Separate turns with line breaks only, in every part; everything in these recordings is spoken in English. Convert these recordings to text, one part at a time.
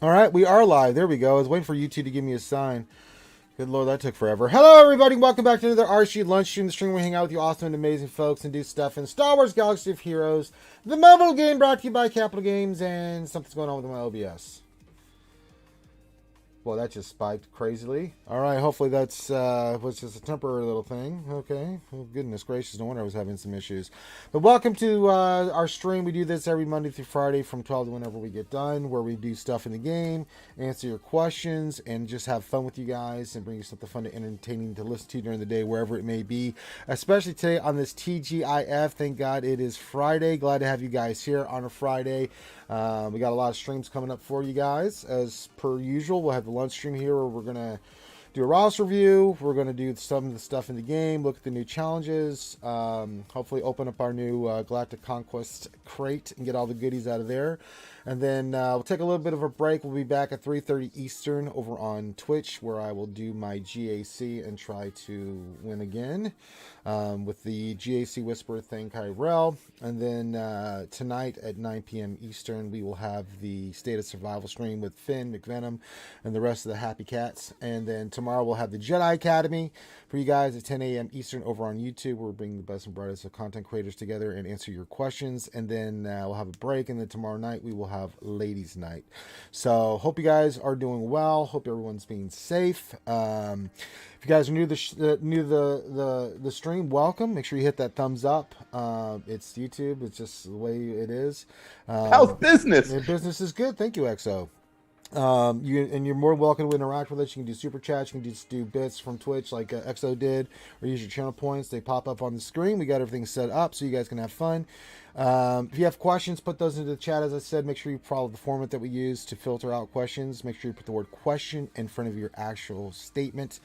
All right, we are live. There we go. I was waiting for you two to give me a sign. Good Lord, that took forever. Hello, everybody. Welcome back to another RSG Lunch Stream, the stream where we hang out with you awesome and amazing folks and do stuff in Star Wars Galaxy of Heroes, the mobile game brought to you by Capital Games, and something's going on with my OBS. Well, that just spiked crazily. All right, hopefully that's was just a temporary little thing. Okay. Well, goodness gracious, no wonder I was having some issues. But welcome to our stream. We do this every Monday through Friday from 12 to whenever we get done, where we do stuff in the game, answer your questions, and just have fun with you guys and bring you something fun and entertaining to listen to during the day, wherever it may be. Especially today on this TGIF. Thank God it is Friday. Glad to have you guys here on a Friday. We got a lot of streams coming up for you guys. As per usual, we'll have the lunch stream here where we're going to do a Ross review. We're going to do some of the stuff in the game, look at the new challenges, hopefully open up our new Galactic Conquest crate and get all the goodies out of there. And then we'll take a little bit of a break. We'll be back at 3:30 Eastern over on Twitch, where I will do my GAC and try to win again with the GAC Whisperer thing, Kyrell. And then tonight at 9 p.m. Eastern, we will have the State of Survival stream with Finn, McVenom, and the rest of the Happy Cats. And then tomorrow we'll have the Jedi Academy for you guys at 10 a.m. Eastern over on YouTube. We're bringing the best and brightest of content creators together and answer your questions. And then we'll have a break. And then tomorrow night we will have Ladies Night. So hope you guys are doing well. Hope everyone's being safe. If you guys are new to the stream, welcome. Make sure you hit that thumbs up. It's YouTube. It's just the way it is.
How's business?
Business is good. Thank you, XO. You're more welcome to interact with us. You can do super chats. You can just do bits from Twitch like XO did, or use your channel points. They pop up on the screen. We got everything set up so you guys can have fun. If you have questions, put those into the chat. As I said, make sure you follow the format that we use to filter out questions. Make sure you put the word question in front of your actual statement.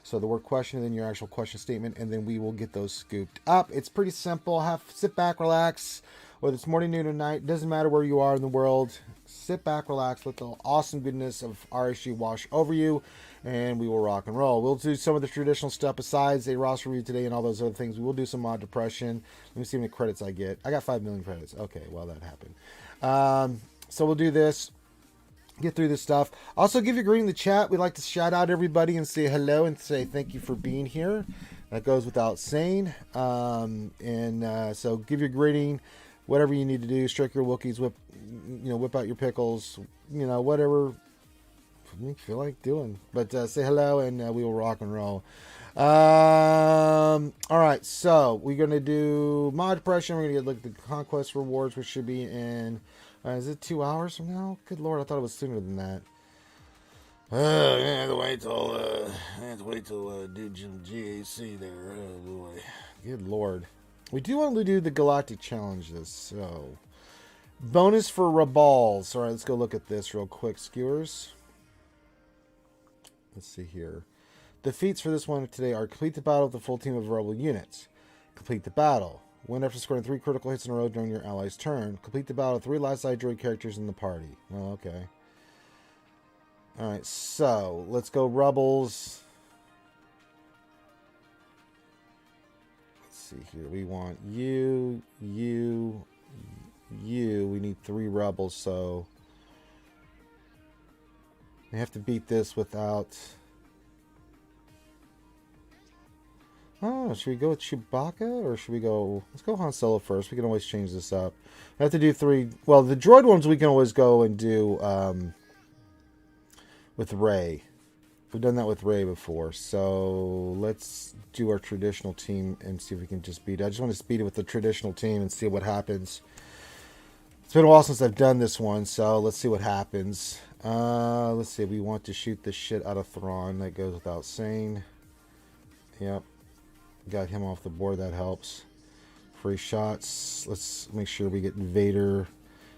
So the word question and then your actual question statement, and then we will get those scooped up. It's pretty simple. Sit back, relax. Whether it's morning, noon, or night, doesn't matter where you are in the world. Sit back, relax, let the awesome goodness of RSG wash over you, and we will rock and roll. We'll do some of the traditional stuff besides a Ross review today and all those other things. We will do some mod depression. Let me see how many credits I get. I got 5 million credits. Okay, well, that happened. So we'll do this. Get through this stuff. Also, give your greeting in the chat. We like to shout out everybody and say hello and say thank you for being here. That goes without saying. So give your greeting. Whatever you need to do, stroke your Wookiees, whip out your pickles, whatever you feel like doing. But say hello, and we will rock and roll. All right, so we're gonna do mod depression. We're gonna look at the conquest rewards, which should be in. Is it 2 hours from now? Good Lord, I thought it was sooner than that. I have to wait till do GAC there. Oh boy, good Lord. We do want to do the Galactic Challenges, so. Bonus for Rabals. All right, let's go look at this real quick, skewers. Let's see here. The feats for this one today are complete the battle with the full team of rebel units. Complete the battle. Win after scoring 3 critical hits in a row during your ally's turn. Complete the battle with 3 last side droid characters in the party. Well, okay. All right, so let's go Rebels. See here, we want you. We need 3 rebels, so we have to beat this without. Oh, should we go with Chewbacca or should we go? Let's go Han Solo first. We can always change this up. I have to do 3. Well, the droid ones we can always go and do with Rey. We've done that with Rey before, so let's do our traditional team and see if we can just beat it. I just want to beat it with the traditional team and see what happens. It's been a while since I've done this one, so let's see what happens. Let's see. We want to shoot the shit out of Thrawn. That goes without saying. Yep. Got him off the board. That helps. Free shots. Let's make sure we get Vader.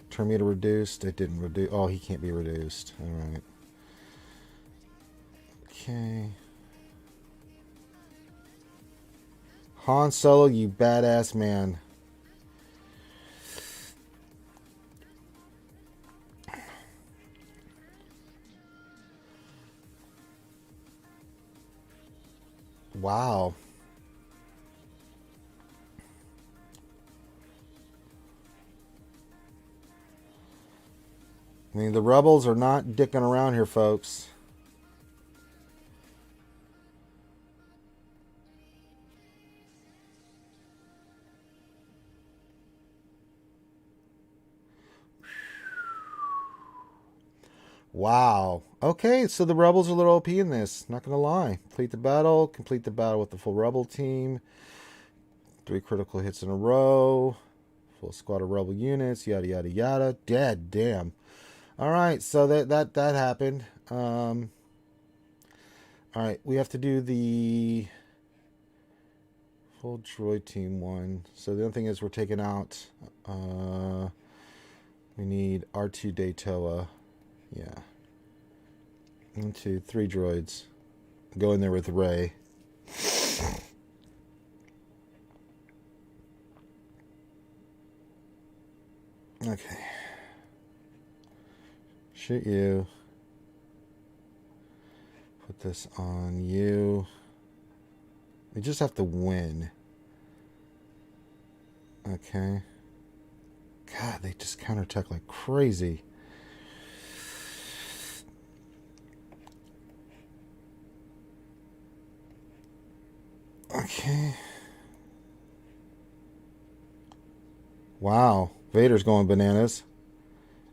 Terminator reduced. It didn't reduce. Oh, he can't be reduced. All right. Okay. Han Solo, you badass man. Wow. I mean, the rebels are not dicking around here, folks. Wow. Okay, so the rebels are a little OP in this. Not going to lie. Complete the battle with the full rebel team. 3 critical hits in a row. Full squad of rebel units. Yada, yada, yada. Dead. Damn. All right, so that happened. All right, we have to do the full droid team one. So the other thing is we're taking out... we need R2 Daytoa. Yeah. 1, 2, 3 droids. Go in there with Rey. Okay. Shoot you. Put this on you. We just have to win. Okay. God, they just counterattack like crazy. Okay. Wow. Vader's going bananas.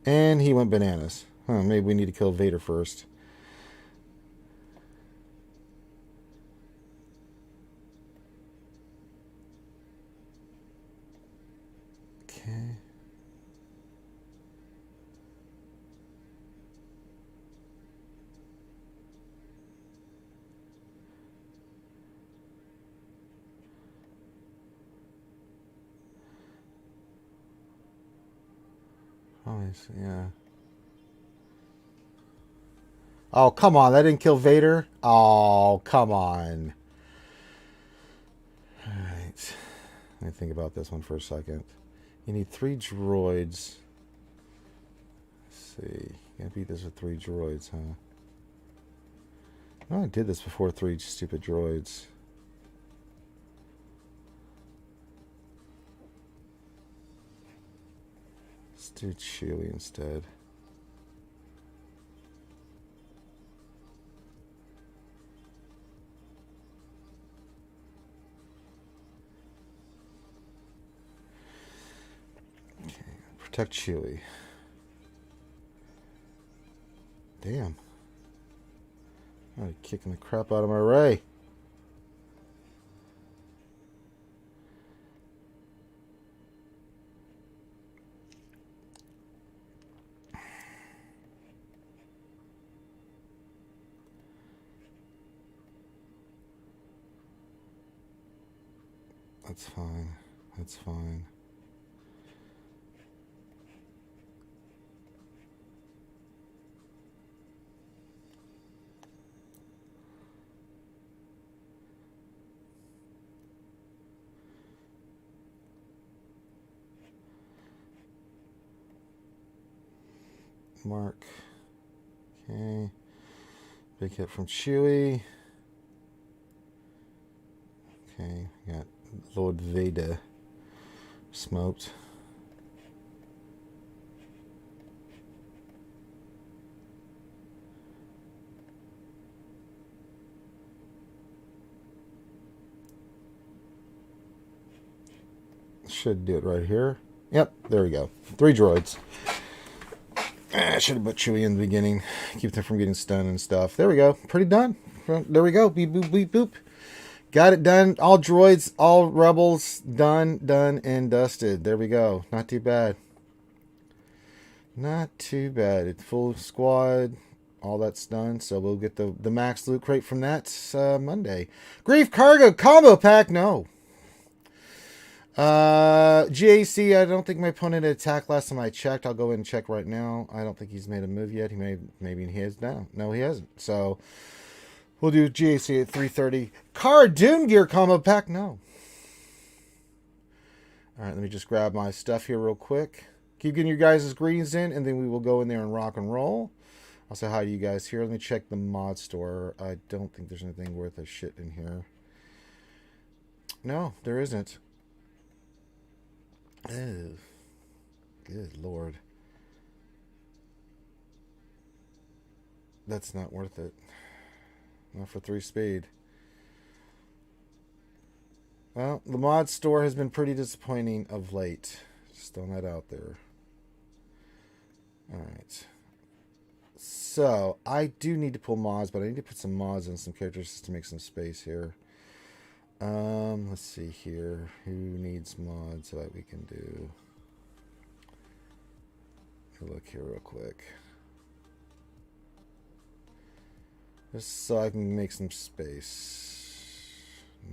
And he went bananas. Huh, maybe we need to kill Vader first. Okay. Oh, yeah. Oh, come on. That didn't kill Vader? Oh, come on. Alright. Let me think about this one for a second. You need 3 droids. Let's see. You can't beat this with 3 droids, huh? No, I did this before 3 stupid droids. Let's do Chewie instead. Okay, protect Chewie. Damn. I'm kicking the crap out of my Rey. That's fine. That's fine. Mark. Okay. Big hit from Chewie. Okay, got Lord Vader smoked. Should do it right here. Yep, there we go. 3 droids. I should have put Chewie in the beginning. Keep them from getting stunned and stuff. There we go. Pretty done. There we go. Beep, boop, beep, boop. Got it done. All droids, all rebels, done, and dusted. There we go. Not too bad. Not too bad. It's full squad. All that's done. So we'll get the max loot crate from that Monday. Grief Cargo Combo Pack. No. GAC, I don't think my opponent had attacked last time I checked. I'll go ahead and check right now. I don't think he's made a move yet. Maybe he has now. No, he hasn't. So we'll do GAC at 3:30. Doom Gear Combo Pack. No. All right, let me just grab my stuff here real quick. Keep getting your guys' greetings in, and then we will go in there and rock and roll. I'll say hi to you guys here. Let me check the mod store. I don't think there's anything worth a shit in here. No, there isn't. Oh, good Lord. That's not worth it. Not for 3 speed. Well, the mod store has been pretty disappointing of late. Just throwing that out there. Alright. So, I do need to pull mods, but I need to put some mods in some characters just to make some space here. Let's see here. Who needs mods that we can do? Look here real quick. Just so I can make some space.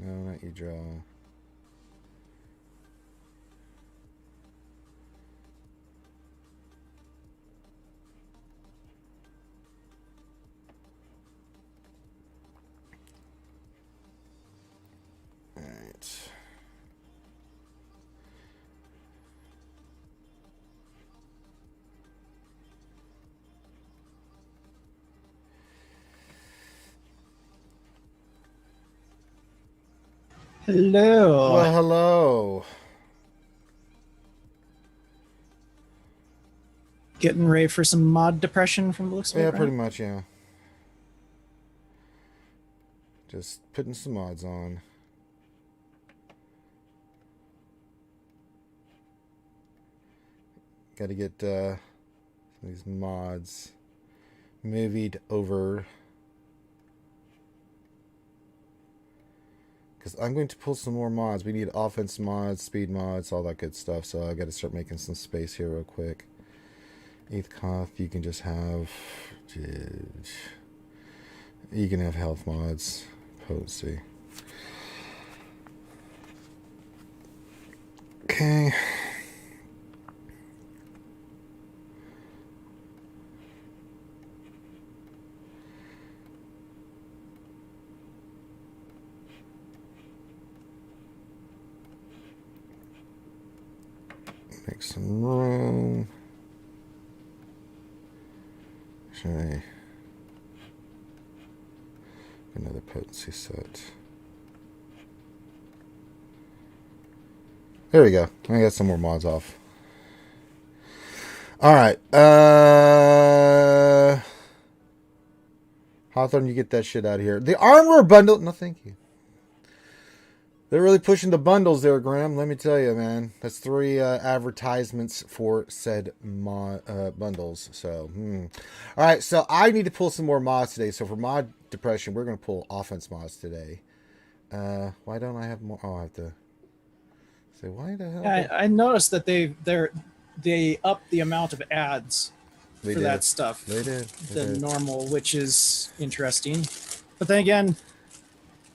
No, not you, Joe. Alright.
Hello.
Well, hello.
Getting ready for some mod depression from the looks of it.
Yeah,
right?
pretty much, yeah. Just putting some mods on. Got to get some of these mods movied over. Because I'm going to pull some more mods. We need offense mods, speed mods, all that good stuff. So I got to start making some space here real quick. 8th Koth, you can just have... You can have health mods. Potency. Okay. Make some room. Okay. Another potency set. There we go. I got some more mods off. Alright. Hawthorne, you get that shit out of here. The armor bundle. No, thank you. They're really pushing the bundles there, Graham. Let me tell you, man. That's 3 advertisements for said bundles. So, all right. So I need to pull some more mods today. So for mod depression, we're going to pull offense mods today. Why don't I have more? Oh, I have to say why the hell?
Yeah, I noticed that they upped the amount of ads for that stuff.
They did.
The normal, which is interesting. But then again,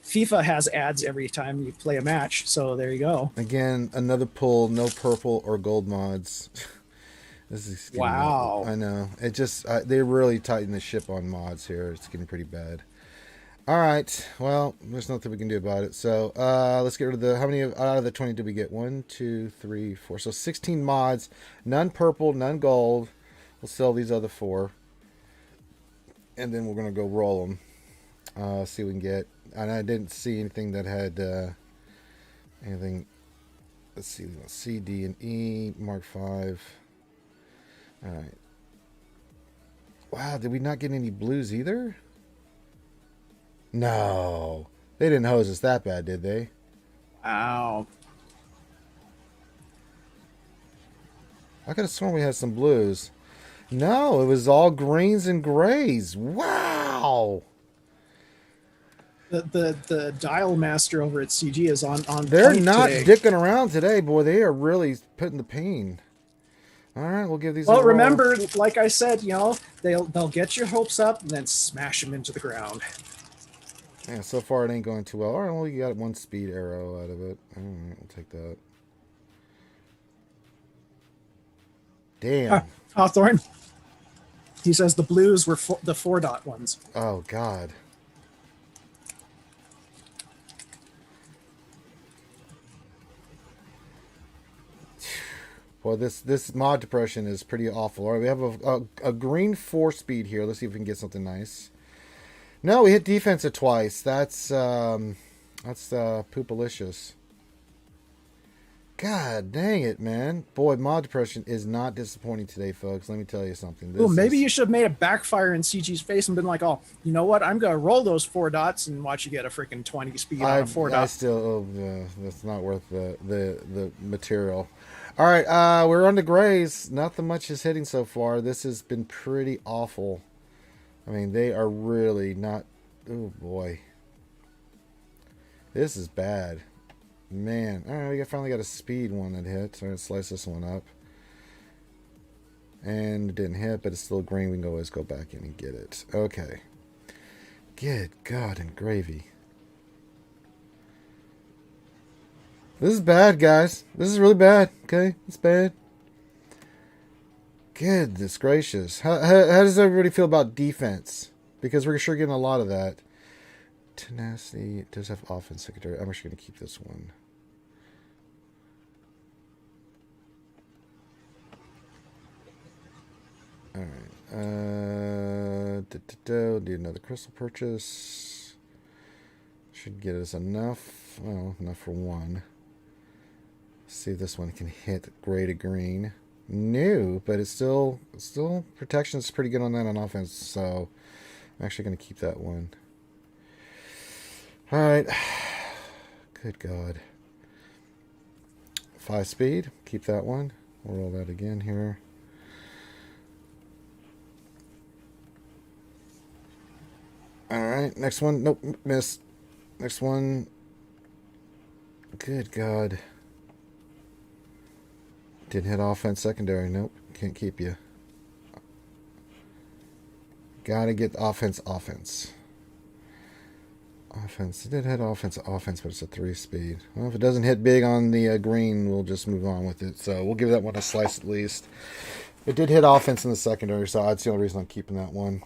FIFA has ads every time you play a match, so there you go.
Again, another pull, no purple or gold mods. This is
wow.
I know. It just they really tighten the ship on mods here. It's getting pretty bad. All right. Well, there's nothing we can do about it. So let's get rid of the. How many out of the 20 did we get? 1, 2, 3, 4. So 16 mods. None purple, none gold. We'll sell these other 4, and then we're gonna go roll them. See what we can get. And I didn't see anything that had anything. Let's see, C, D, and E, Mark 5. All right. Wow, did we not get any blues either? No, they didn't hose us that bad, did they?
Wow.
I could have sworn we had some blues. No, it was all greens and grays. Wow.
The dial master over at CG is on
They're
point
not
today.
dicking around today, boy. They are really putting the pain. All right, we'll give these.
Well,
a roll.
remember, like I said, they'll get your hopes up and then smash them into the ground.
Yeah, so far it ain't going too well. All right, well, you got 1 speed arrow out of it. All right, we'll take that. Damn.
Hawthorne. He says the blues were the 4-dot ones.
Oh God. Well, this mod depression is pretty awful. All right, we have a green 4-speed here. Let's see if we can get something nice. No, we hit defense at twice. That's poopalicious. God dang it, man. Boy, mod depression is not disappointing today, folks. Let me tell you something.
Ooh, maybe you should have made it backfire in CG's face and been like, oh, you know what? I'm going to roll those 4 dots and watch you get a freaking 20 speed on a 4 dot.
I still, that's not worth the material. All right, we're on the grays. Nothing much is hitting so far. This has been pretty awful. I mean, they are really not, oh boy. This is bad. Man, all right, we finally got a speed one that hit. So I'm going to slice this one up. And it didn't hit, but it's still green. We can always go back in and get it. Okay. Good God and gravy. This is bad, guys. This is really bad. Okay, it's bad. Goodness gracious. How does everybody feel about defense? Because we're sure getting a lot of that. Tenacity. It does have offense secondary. I'm actually going to keep this one. Alright, do another crystal purchase. Should get us enough. Well, enough for one. See if this one can hit gray to green. No, but it's still protection is pretty good on that on offense, so I'm actually going to keep that one. Alright. Good God. 5 speed. Keep that one. We'll roll that again here. Alright, next one. Nope, missed. Next one. Good God. Didn't hit offense secondary. Nope, can't keep you. Gotta get offense. Offense. It did hit offense, but it's a 3 speed. Well, if it doesn't hit big on the green, we'll just move on with it. So we'll give that one a slice at least. It did hit offense in the secondary, so that's the only reason I'm keeping that one.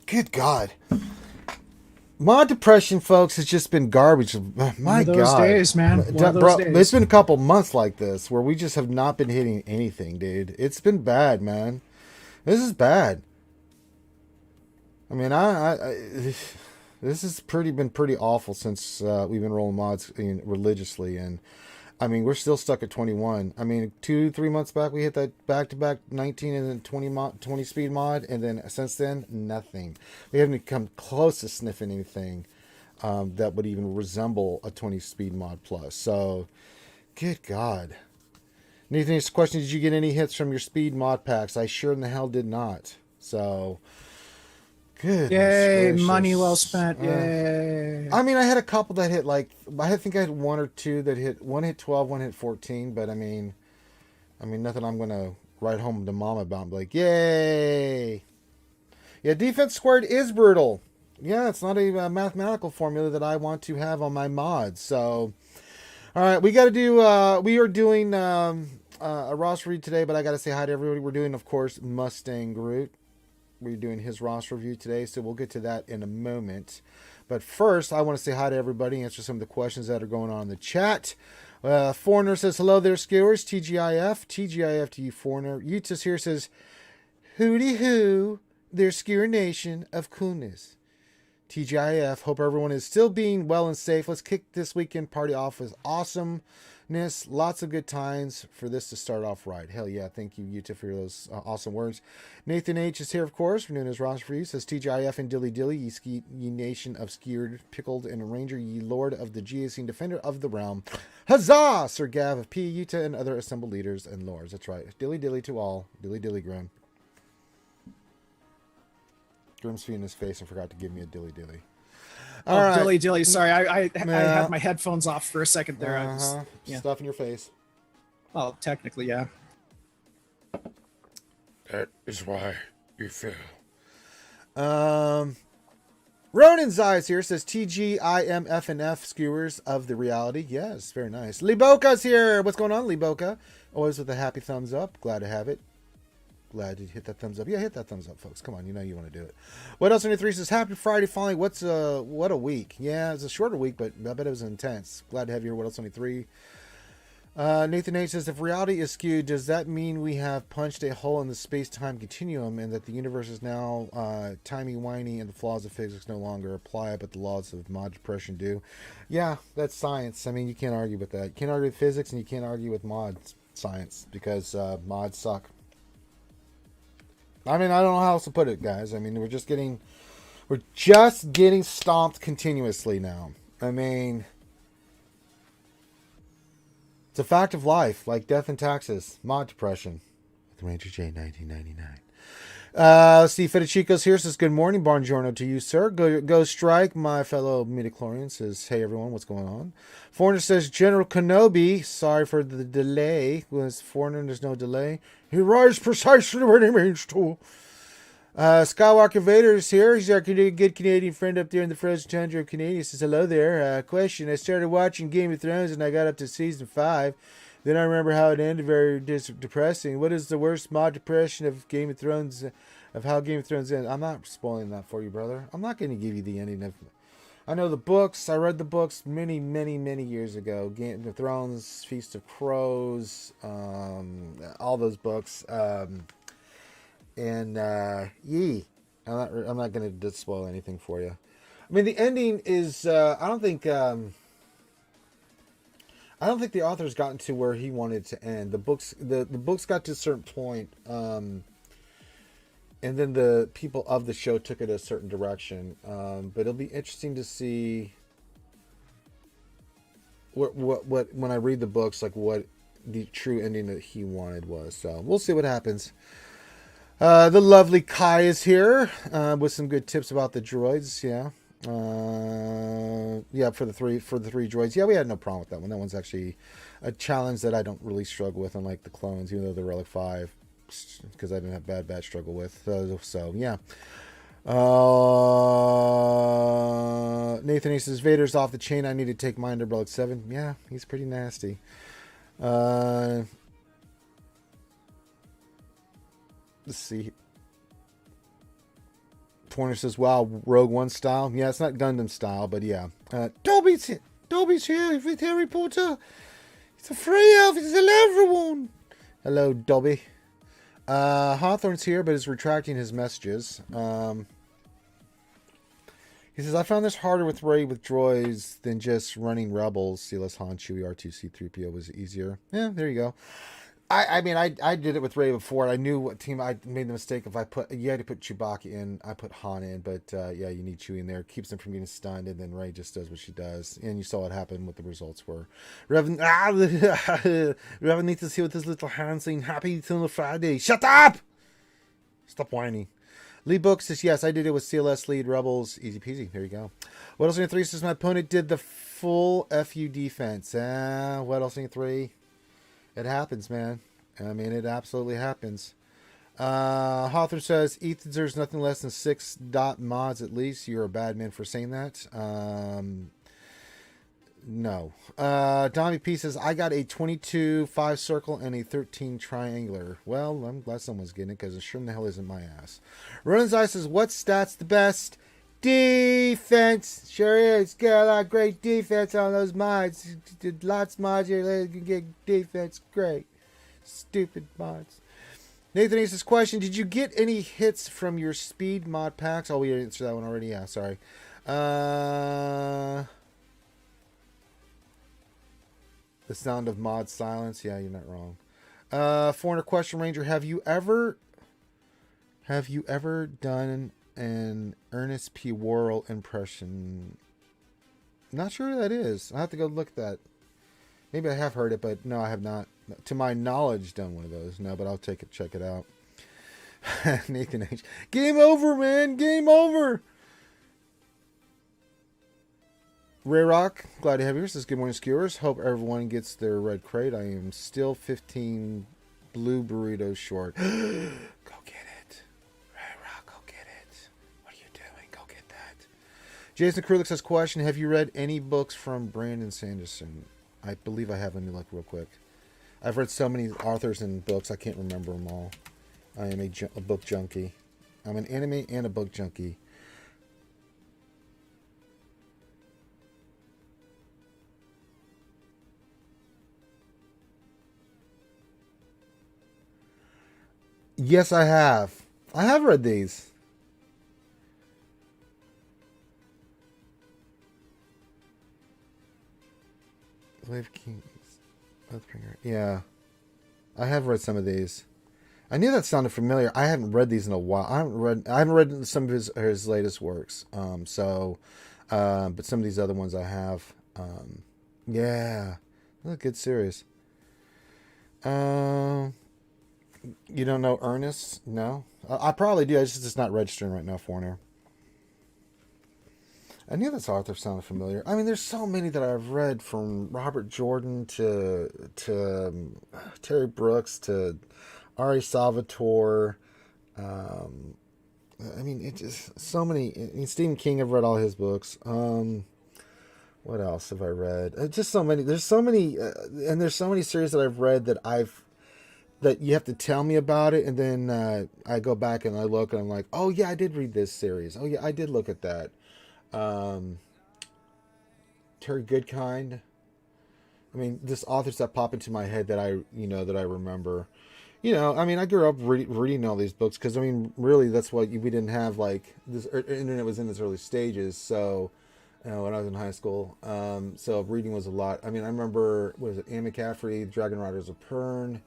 Good God. Mod depression, folks, has just been garbage. My God.
Those days, man.
Bro, it's been a couple months like this where we just have not been hitting anything, dude. It's been bad, man. This is bad. I mean, this has been pretty awful since we've been rolling mods religiously, and I mean, we're still stuck at 21. I mean, 2-3 months back, we hit that back-to-back 19 and then 20 speed mod, and then since then, nothing. We haven't come close to sniffing anything that would even resemble a 20 speed mod plus. So, good God. Anything? Question: did you get any hits from your speed mod packs? I sure in the hell did not. So, good.
Yay! Gracious. Money well spent. Yay!
I mean, I had a couple that hit I think I had 1 or 2 that hit. One hit 12, one hit 14. But I mean, nothing I'm gonna write home to mom about. And be like, yay! Yeah, defense squared is brutal. Yeah, it's not a mathematical formula that I want to have on my mods. So, all right, we got to do. We are doing a roster read today, but I got to say hi to everybody. We're doing, of course, Mustang Groot. We're doing his roster review today, so we'll get to that in a moment. But first, I want to say hi to everybody, answer some of the questions that are going on in the chat. Foreigner says, hello there, skewers. TGIF. TGIF to you, Foreigner. Utis here says, hooty hoo, their skewer nation of coolness. TGIF, hope everyone is still being well and safe. Let's kick this weekend party off with awesomeness. Lots of good times for this to start off right. Hell yeah. Thank you, Utah, for those awesome words. Nathan H. is here, of course. We're doing his roster for you. Says TGIF and Dilly Dilly, ye nation of skewered, pickled, and ranger, ye lord of the Geosine, defender of the realm. Huzzah! Sir Gav of P. Utah and other assembled leaders and lords. That's right. Dilly Dilly to all. Dilly Dilly Grim. Grim's feet in his face and forgot to give me a dilly dilly.
All right. Dilly dilly. Sorry, I had my headphones off for a second there.
Stuff in your face.
Oh, technically, yeah.
That is why you fail.
Ronan's Eyes here says TGIMFNF skewers of the reality. Yes, very nice. Liboka's here. What's going on, Liboka? Always with a happy thumbs up. Glad to have it. Glad to hit that thumbs up. Yeah, hit that thumbs up, folks. Come on, you know you want to do it. What else on your 3 says happy Friday finally. What a week. Yeah, it's a shorter week, but I bet it was intense. Glad to have you here. What else on your 3? Nathan H says, if reality is skewed, does that mean we have punched a hole in the space-time continuum and that the universe is now timey-wimey and the flaws of physics no longer apply, but the laws of mod depression do? Yeah, that's science. I mean, you can't argue with that. You can't argue with physics and you can't argue with mod science because mods suck. I mean, I don't know how else to put it, guys. I mean, we're just getting stomped continuously now. I mean, it's a fact of life, like death and taxes. Mod depression. With Ranger J, 1999. Let's see. Federico's here. Says, good morning. Buongiorno to you, sir. Go strike. My fellow midichlorian says, hey, everyone. What's going on? Foreigner says, General Kenobi. Sorry for the delay. Was Foreigner, there's no delay. He arrives precisely when he means to. Skywalker Vader is here. He's our good Canadian friend up there in the frozen tundra of Canada. He says, hello there. Question. I started watching Game of Thrones and I got up to season 5. Then I remember how it ended, very depressing. What is the worst mod depression of Game of Thrones, of how Game of Thrones ends? I'm not spoiling that for you, brother. I'm not going to give you the ending of... I know the books. I read the books many, many, many years ago. Game of Thrones, Feast of Crows, all those books. And I'm not going to spoil anything for you. I mean, the ending is I don't think the author's gotten to where he wanted to end. The books got to a certain point, and then the people of the show took it a certain direction. But it'll be interesting to see what when I read the books, like what the true ending that he wanted was. So we'll see what happens. The lovely Kai is here with some good tips about the droids. Yeah, for the three droids. Yeah, we had no problem with that one. That one's actually a challenge that I don't really struggle with, unlike the clones, even though the Relic 5, because I didn't have bad struggle with. So yeah. Nathan, he says, Vader's off the chain. I need to take mine to Relic 7. Yeah, he's pretty nasty. Let's see. Pointer says, wow, Rogue One style. Yeah, it's not Gundam style, but yeah. Dobby's here with Harry Potter. It's a free elf. It's everyone. Hello, Dobby. Hawthorne's here, but is retracting his messages. He says, I found this harder with raid with droids than just running rebels. CLS Han, Chewie, R2, C3PO was easier. Yeah, there you go. I mean, I did it with Ray before. I knew what team. I made the mistake if you had to put Chewbacca in. I put Han in, but yeah, you need Chewie in there. Keeps them from getting stunned, and then Ray just does what she does. And you saw what happened, what the results were. Revan needs to see with his little hand saying, happy till Friday. Shut up! Stop whining. Lee Book says, yes, I did it with CLS lead Rebels. Easy peasy. There you go. What else in 3 says, my opponent did the full FU defense. What else in 3? It happens, man. I mean, it absolutely happens. Hawthorne says, Ethan, there's nothing less than 6 dot mods at least. You're a bad man for saying that. No. Donnie P says, I got a 22 5 circle and a 13 triangular. Well, I'm glad someone's getting it because it sure in the hell isn't my ass. Ronan's Eye says, what stats the best? Defense. Sure is. Got a lot of great defense on those mods. Lots of mods here. You can get defense. Great. Stupid mods. Nathan asks this question. Did you get any hits from your speed mod packs? Oh, we answered that one already. Yeah, sorry. The sound of mod silence. Yeah, you're not wrong. Foreigner question Ranger. Have you ever done an Ernest P. Worrell impression? Not sure who that is. I'll have to go look at that. Maybe I have heard it, but no, I have not. To my knowledge, done one of those. No, but I'll check it out. Nathan H. Game over, man. Game over. Ray Rock, glad to have you here. Says, good morning, skewers. Hope everyone gets their red crate. I am still 15 blue burritos short. Go get it. Ray Rock, go get it. What are you doing? Go get that. Jason Krulik says, question, have you read any books from Brandon Sanderson? I believe I have. Let me look real quick. I've read so many authors and books, I can't remember them all. I am a book junkie. I'm an anime and a book junkie. Yes, I have. I have read these. Live Kings. Yeah. I have read some of these. I knew that sounded familiar. I haven't read these in a while. I haven't read some of his latest works. But some of these other ones I have. Yeah. That's a good series. You don't know Ernest? No? I probably do. It's just not registering right now for her. I knew this author sounded familiar. I mean, there's so many that I've read, from Robert Jordan to Terry Brooks to Ari Salvatore. I mean, it just so many. I mean, Stephen King, I've read all his books. What else have I read? Just so many. There's so many, and there's so many series that I've read that you have to tell me about it, and then I go back and I look and I'm like, oh yeah, I did read this series. Oh yeah, I did look at that. Terry Goodkind. I mean, just authors that pop into my head that I remember. I mean, I grew up reading all these books because, I mean, really, that's what we didn't have, like, this internet was in its early stages. So, when I was in high school, so reading was a lot. I mean, I remember, what is it, Anne McCaffrey, Dragon Riders of Pern.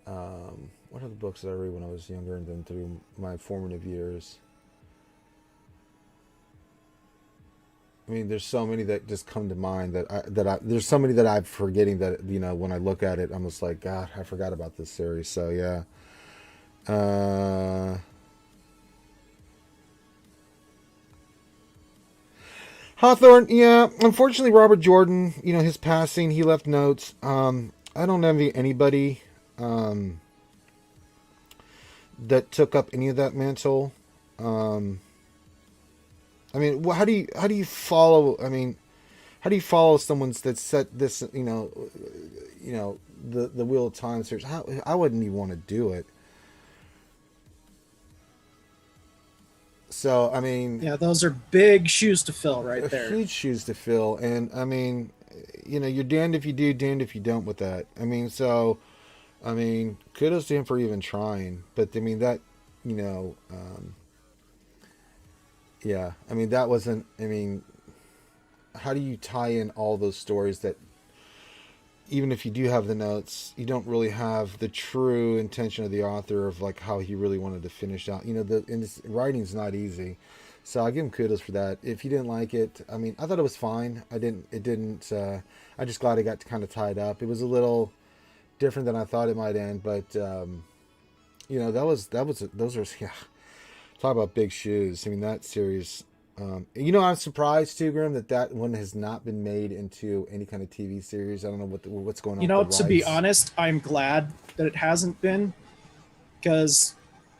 What other books did I read when I was younger and then through my formative years? I mean, there's so many that just come to mind there's so many that I'm forgetting that, when I look at it, I'm just like, God, I forgot about this series. So yeah. Hawthorne, yeah. Unfortunately, Robert Jordan, his passing, he left notes. I don't envy anybody that took up any of that mantle. I mean, how do you follow? I mean, how do you follow someone's that set this? The Wheel of Time series. I wouldn't even want to do it. So I mean,
Yeah, those are big shoes to fill, right there.
Huge shoes to fill, and I mean, you're damned if you do, damned if you don't with that. I mean, kudos to him for even trying. But I mean that, yeah, I mean, that wasn't, I mean, how do you tie in all those stories that, even if you do have the notes, you don't really have the true intention of the author of, like, how he really wanted to finish out. Writing's not easy. So I give him kudos for that. If you didn't like it, I mean, I thought it was fine. I'm just glad it got kind of tied up. It was a little different than I thought it might end, but, those are, yeah. Talk about big shoes. I mean, that series. I'm surprised too, Grim, that one has not been made into any kind of TV series. I don't know what's going on.
To be honest, I'm glad that it hasn't been, because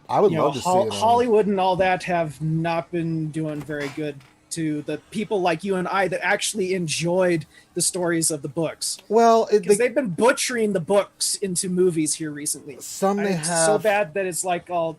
I would love to see it.
Hollywood and all that have not been doing very good to the people like you and I that actually enjoyed the stories of the books.
Well,
because they've been butchering the books into movies here recently.
Some they have
so bad that it's like all.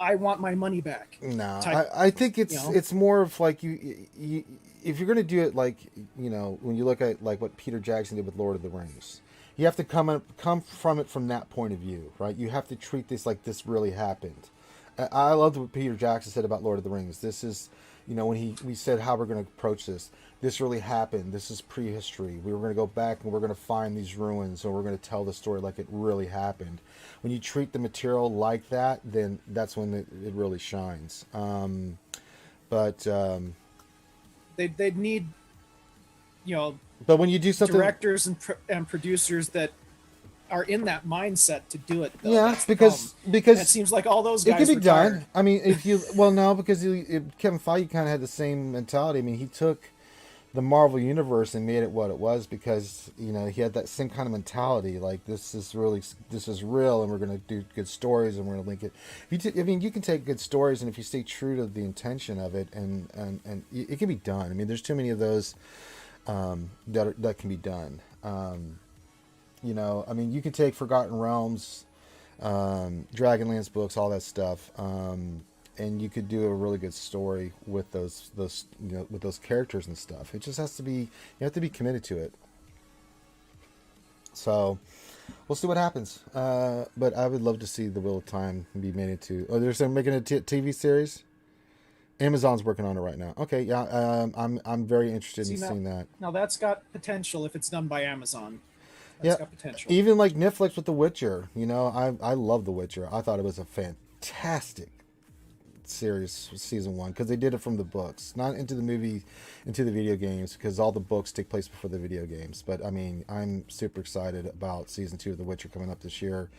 I want my money back.
No, I think it's more of like you if you're going to do it, like, when you look at, like, what Peter Jackson did with Lord of the Rings, you have to come from it from that point of view, right? You have to treat this like this really happened. I loved what Peter Jackson said about Lord of the Rings. This is, when we said how we're going to approach this. This really happened. This is prehistory. We were going to go back and we're going to find these ruins, and we're going to tell the story like it really happened. When you treat the material like that, then that's when it really shines.
They'd need,
but when you do something,
directors and producers that are in that mindset to do it. Though.
Yeah,
that's
because
it seems like all those guys.
It could be
retired.
done. I mean, because Kevin Feige kind of had the same mentality. I mean, he took the Marvel universe and made it what it was because he had that same kind of mentality. Like, this is real, and we're going to do good stories, and we're going to link it. You can take good stories, and if you stay true to the intention of it, and it can be done. I mean, there's too many of those that can be done. I mean, you can take Forgotten Realms, Dragonlance books, all that stuff, and you could do a really good story with those with those characters and stuff. It just has to be, you have to be committed to it. So, we'll see what happens. But I would love to see the Wheel of Time be made into. Oh, they're making a TV series. Amazon's working on it right now. Okay, yeah, I'm very interested in seeing that.
Now that's got potential if it's done by Amazon.
Yeah,
Got potential.
even like Netflix with The Witcher. You know, I love The Witcher. I thought it was a fantastic series, season 1, because they did it from the books, not into the movie, into the video games, because all the books take place before the video games. But I mean, I'm super excited about season 2 of The Witcher coming up this year.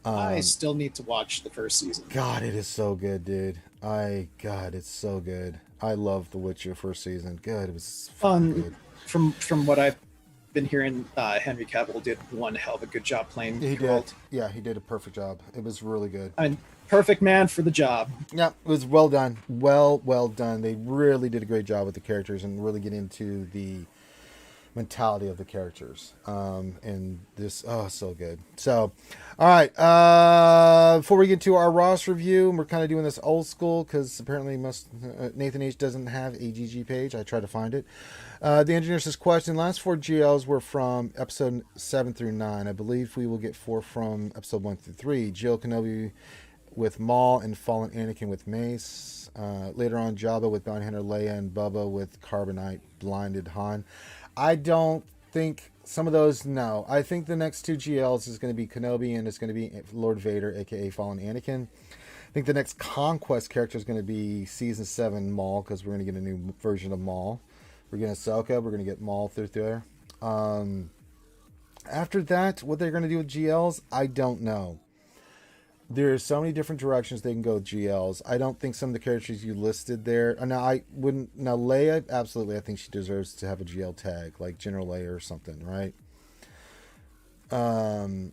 I still need to watch the first season.
God, it is so good, dude. God, it's so good. I love The Witcher first season. Good, it was good.
From what I've been hearing, Henry Cavill did one hell of a good job playing Geralt.
Yeah, he did a perfect job. It was really good.
I mean, perfect man for the job.
Yeah, it was well done. Well done. They really did a great job with the characters and really get into the mentality of the characters. And this, so good. So, all right. Before we get to our Ross review, we're kind of doing this old school because apparently Nathan H doesn't have a GG page. I tried to find it. The engineer says, question, last 4 GLs were from episode 7 through 9. I believe we will get 4 from episode 1 through 3. Jill Kenobi with Maul and Fallen Anakin with Mace. Later on, Jabba with Bounty Hunter Leia and Bubba with Carbonite Blinded Han. I don't think some of those, no. I think the next 2 GLs is going to be Kenobi and it's going to be Lord Vader, aka Fallen Anakin. I think the next Conquest character is going to be Season 7 Maul, because we're going to get a new version of Maul. We're getting Ahsoka, we're going to get Maul through there. After that, what they're going to do with GLs, I don't know. There's so many different directions they can go with GLs. I don't think some of the characters you listed there. Now, I wouldn't. Now, Leia, absolutely, I think she deserves to have a GL tag, like General Leia or something, right? Boba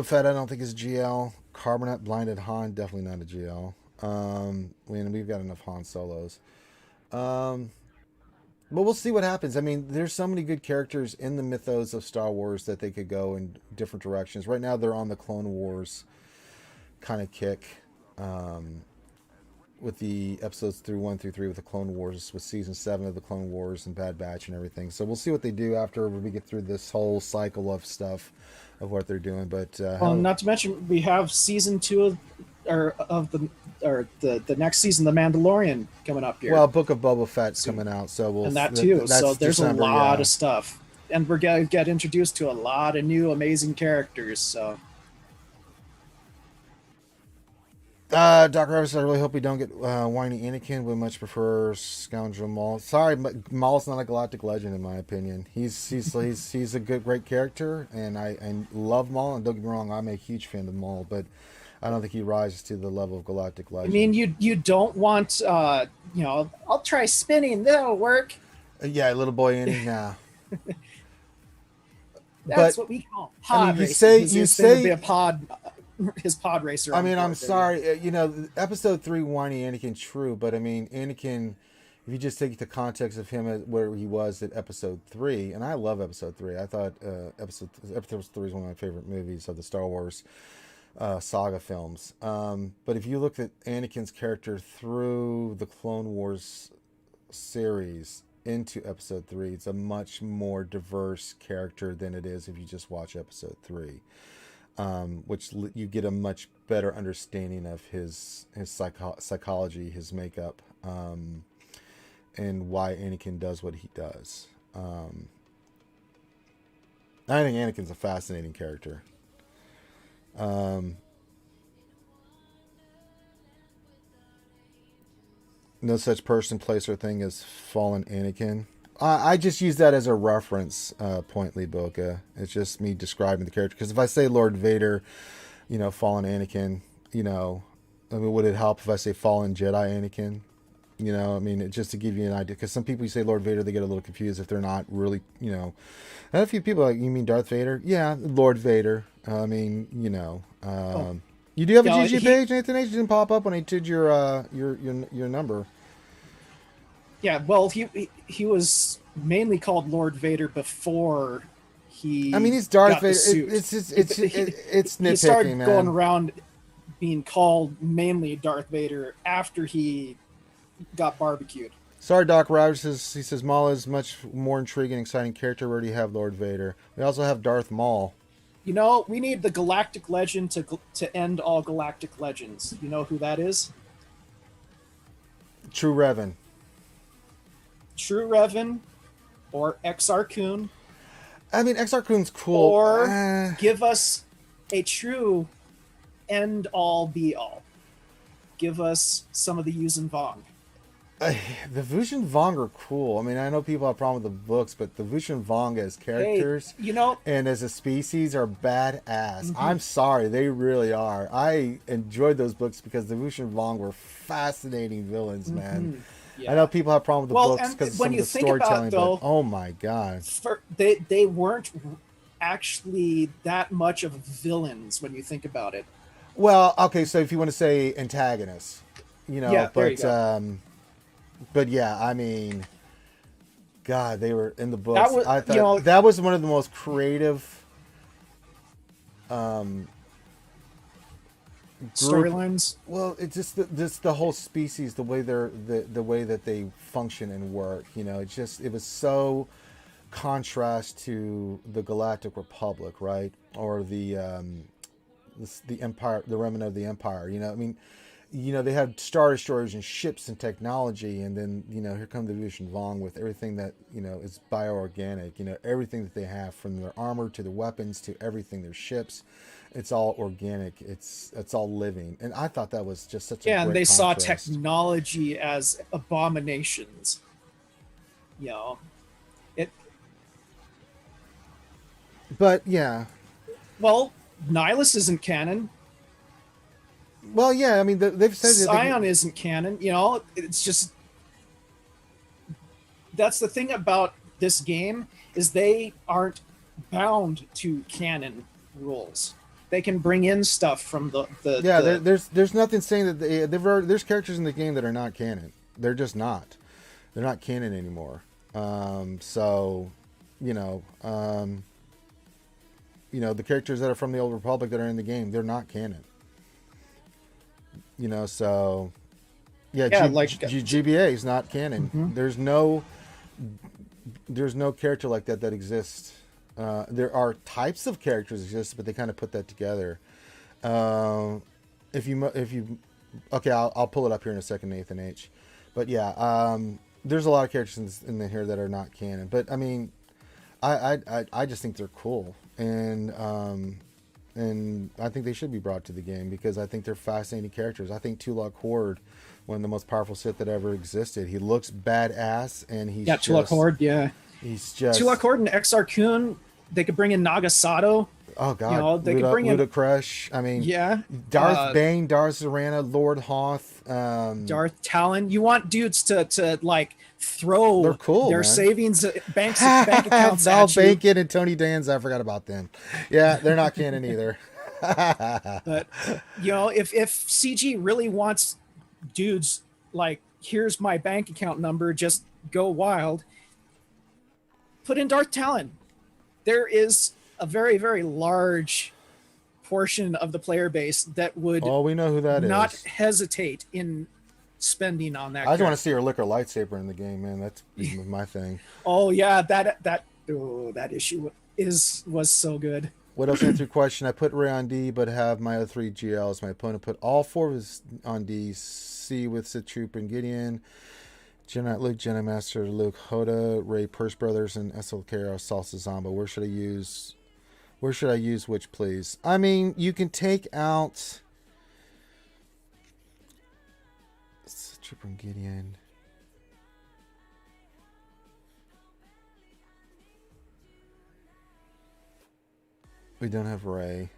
Fett, I don't think is GL. Carbonite Blinded Han, definitely not a GL. We've got enough Han Solos. But we'll see what happens. I mean, there's so many good characters in the mythos of Star Wars that they could go in different directions. Right now, they're on the Clone Wars kind of kick with the episodes through 1 through 3 with the Clone Wars, with season 7 of the Clone Wars and Bad Batch and everything. So we'll see what they do after we get through this whole cycle of stuff of what they're doing. But
not to mention, we have season 2 of the next season, The Mandalorian, coming up here.
Well, Book of Boba Fett's coming out, so we'll
and that too. So there's
December,
a lot of stuff, and we're gonna get introduced to a lot of new amazing characters. So,
Dr. Revis, I really hope we don't get whiny Anakin. We much prefer Scoundrel Maul. Sorry, but Maul's not a galactic legend in my opinion. He's a great character, and I love Maul. And don't get me wrong, I'm a huge fan of Maul, but I don't think he rises to the level of galactic legend.
I mean, you don't want I'll try spinning, that'll work.
Yeah, little boy Annie, nah.
That's what we call pod racing.
You say
be a pod, his pod racer.
I mean, I'm sorry, episode 3 whiny Anakin, true, but I mean, Anakin, if you just take the context of him at where he was at episode 3, and I love episode 3. I thought episode 3 is one of my favorite movies of the Star Wars saga films. But if you look at Anakin's character through the Clone Wars series into episode 3, it's a much more diverse character than it is if you just watch episode 3, which you get a much better understanding of his psychology, his makeup, and why Anakin does what he does. I think Anakin's a fascinating character. No such person, place, or thing as fallen Anakin. I just use that as a reference point, Lee Boca. It's just me describing the character. Because if I say Lord Vader, fallen Anakin, I mean, would it help if I say fallen Jedi Anakin? I mean, just to give you an idea. Because some people, you say Lord Vader, they get a little confused if they're not really, And a few people are like, you mean Darth Vader? Yeah, Lord Vader. I mean, you do have a GG page, Nathan H. Didn't pop up when I did your number.
Yeah, well, he was mainly called Lord Vader before he.
I mean, he's Darth
got
Vader.
The suit.
It's nitpicking,
he started
man.
going around being called mainly Darth Vader after he got barbecued.
Sorry, Doc Rogers he says Maul is much more intriguing and exciting character. We already have Lord Vader. We also have Darth Maul.
You know, we need the galactic legend to end all galactic legends. You know who that is?
True Revan.
True Revan or Exar Kun.
I mean, Exar Kun's cool.
Or give us a true end all be all. Give us some of the Yuuzhan Vong.
The Vushun Vong are cool. I mean, I know people have a problem with the books, but the Vushun Vong as characters,
hey, you know,
and as a species are badass. Mm-hmm. I'm sorry, they really are. I enjoyed those books because the Vushun Vong were fascinating villains, man. Yeah. I know people have a problem with the books because of some of the storytelling, but oh my god,
they weren't actually that much of villains when you think about it.
Well, okay, so if you want to say antagonists, you know, yeah, but yeah, I mean, God, they were in the books. I thought, you know, that was one of the most creative
storylines.
Well, it's just the whole species, the way the way that they function and work. You know, it was so contrast to the Galactic Republic, right, or the Empire, the remnant of the Empire. You know, I mean. You know, they had Star Destroyers and ships and technology, and then, you know, here come the Vushun Vong with everything that, you know, is bioorganic. You know, everything that they have, from their armor to their weapons to everything, their ships, it's all organic. It's all living. And I thought that was just such a great
and they
contrast.
saw technology as abominations. You know,
But, yeah.
Well, Nihilus isn't canon.
Well, yeah, I mean, they've said
Scion isn't canon. You know, it's just, that's the thing about this game, is they aren't bound to canon rules. They can bring in stuff from
there's nothing saying that there's characters in the game that are not canon. They're just not. They're not canon anymore. So, you know, the characters that are from the Old Republic that are in the game, they're not canon. You know, so yeah, GBA is not canon. Mm-hmm. There's no character like that exists. There are types of characters exist, but they kind of put that together. If you okay, I'll pull it up here in a second, Nathan H. But yeah, there's a lot of characters in here that are not canon. But I mean, I just think they're cool, and I think they should be brought to the game because I think they're fascinating characters. I think Tulok Horde, one of the most powerful Sith that ever existed. He looks badass, and he's
Tulok Horde, yeah.
He's just
Tulok Horde and Exar Kun. They could bring in Nagasato.
Oh god,
you know, they could bring in
Ludacrush. I mean,
yeah,
Darth Bane, Darth Zarana, Lord Hoth,
Darth Talon. You want dudes to like throw their savings bank accounts
Al
at you.
Bacon and Tony Danza. I forgot about them. Yeah, they're not canon either.
But you know, if CG really wants dudes like, here's my bank account number, just go wild, put in Darth Talon. There is a very, very large portion of the player base that would
we know who that
not
is.
Hesitate in spending on that.
I just want to see her lick her lightsaber in the game, man. That's my thing.
Oh yeah, that issue was so good.
What else answered your question? I put Ray on D, but have my other 3 GLs. My opponent put all 4 of his on D. C with Sith Troop and Gideon. Jedi Luke, Jedi Master Luke, Hoda, Ray Purse Brothers, and SLK Salsa Zombo. Where should I use which, please? I mean, you can take out Trooper and Gideon. We don't have Ray.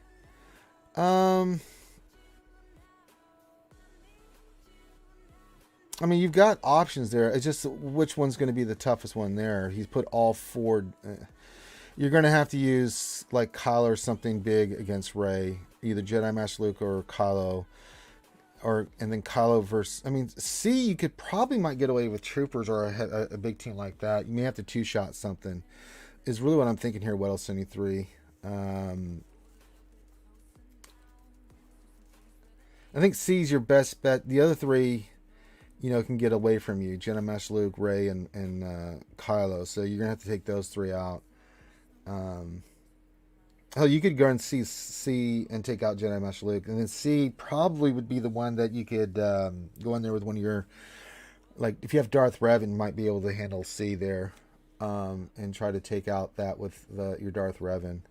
I mean, you've got options there. It's just which one's going to be the toughest one there. He's put all 4. You're going to have to use like Kylo or something big against Rey. Either Jedi Master Luke or Kylo. And then Kylo versus... I mean, C, you could probably might get away with Troopers or a big team like that. You may have to 2-shot something. Is really what I'm thinking here, Weddle 73. I think C is your best bet. The other 3... can get away from you. Jedi Master Luke, Rey, and Kylo. So you're gonna have to take those 3 out. You could go and see C and take out Jedi Master Luke, and then C probably would be the one that you could go in there with one of your, like, if you have Darth Revan, you might be able to handle C there, and try to take out that with your Darth Revan.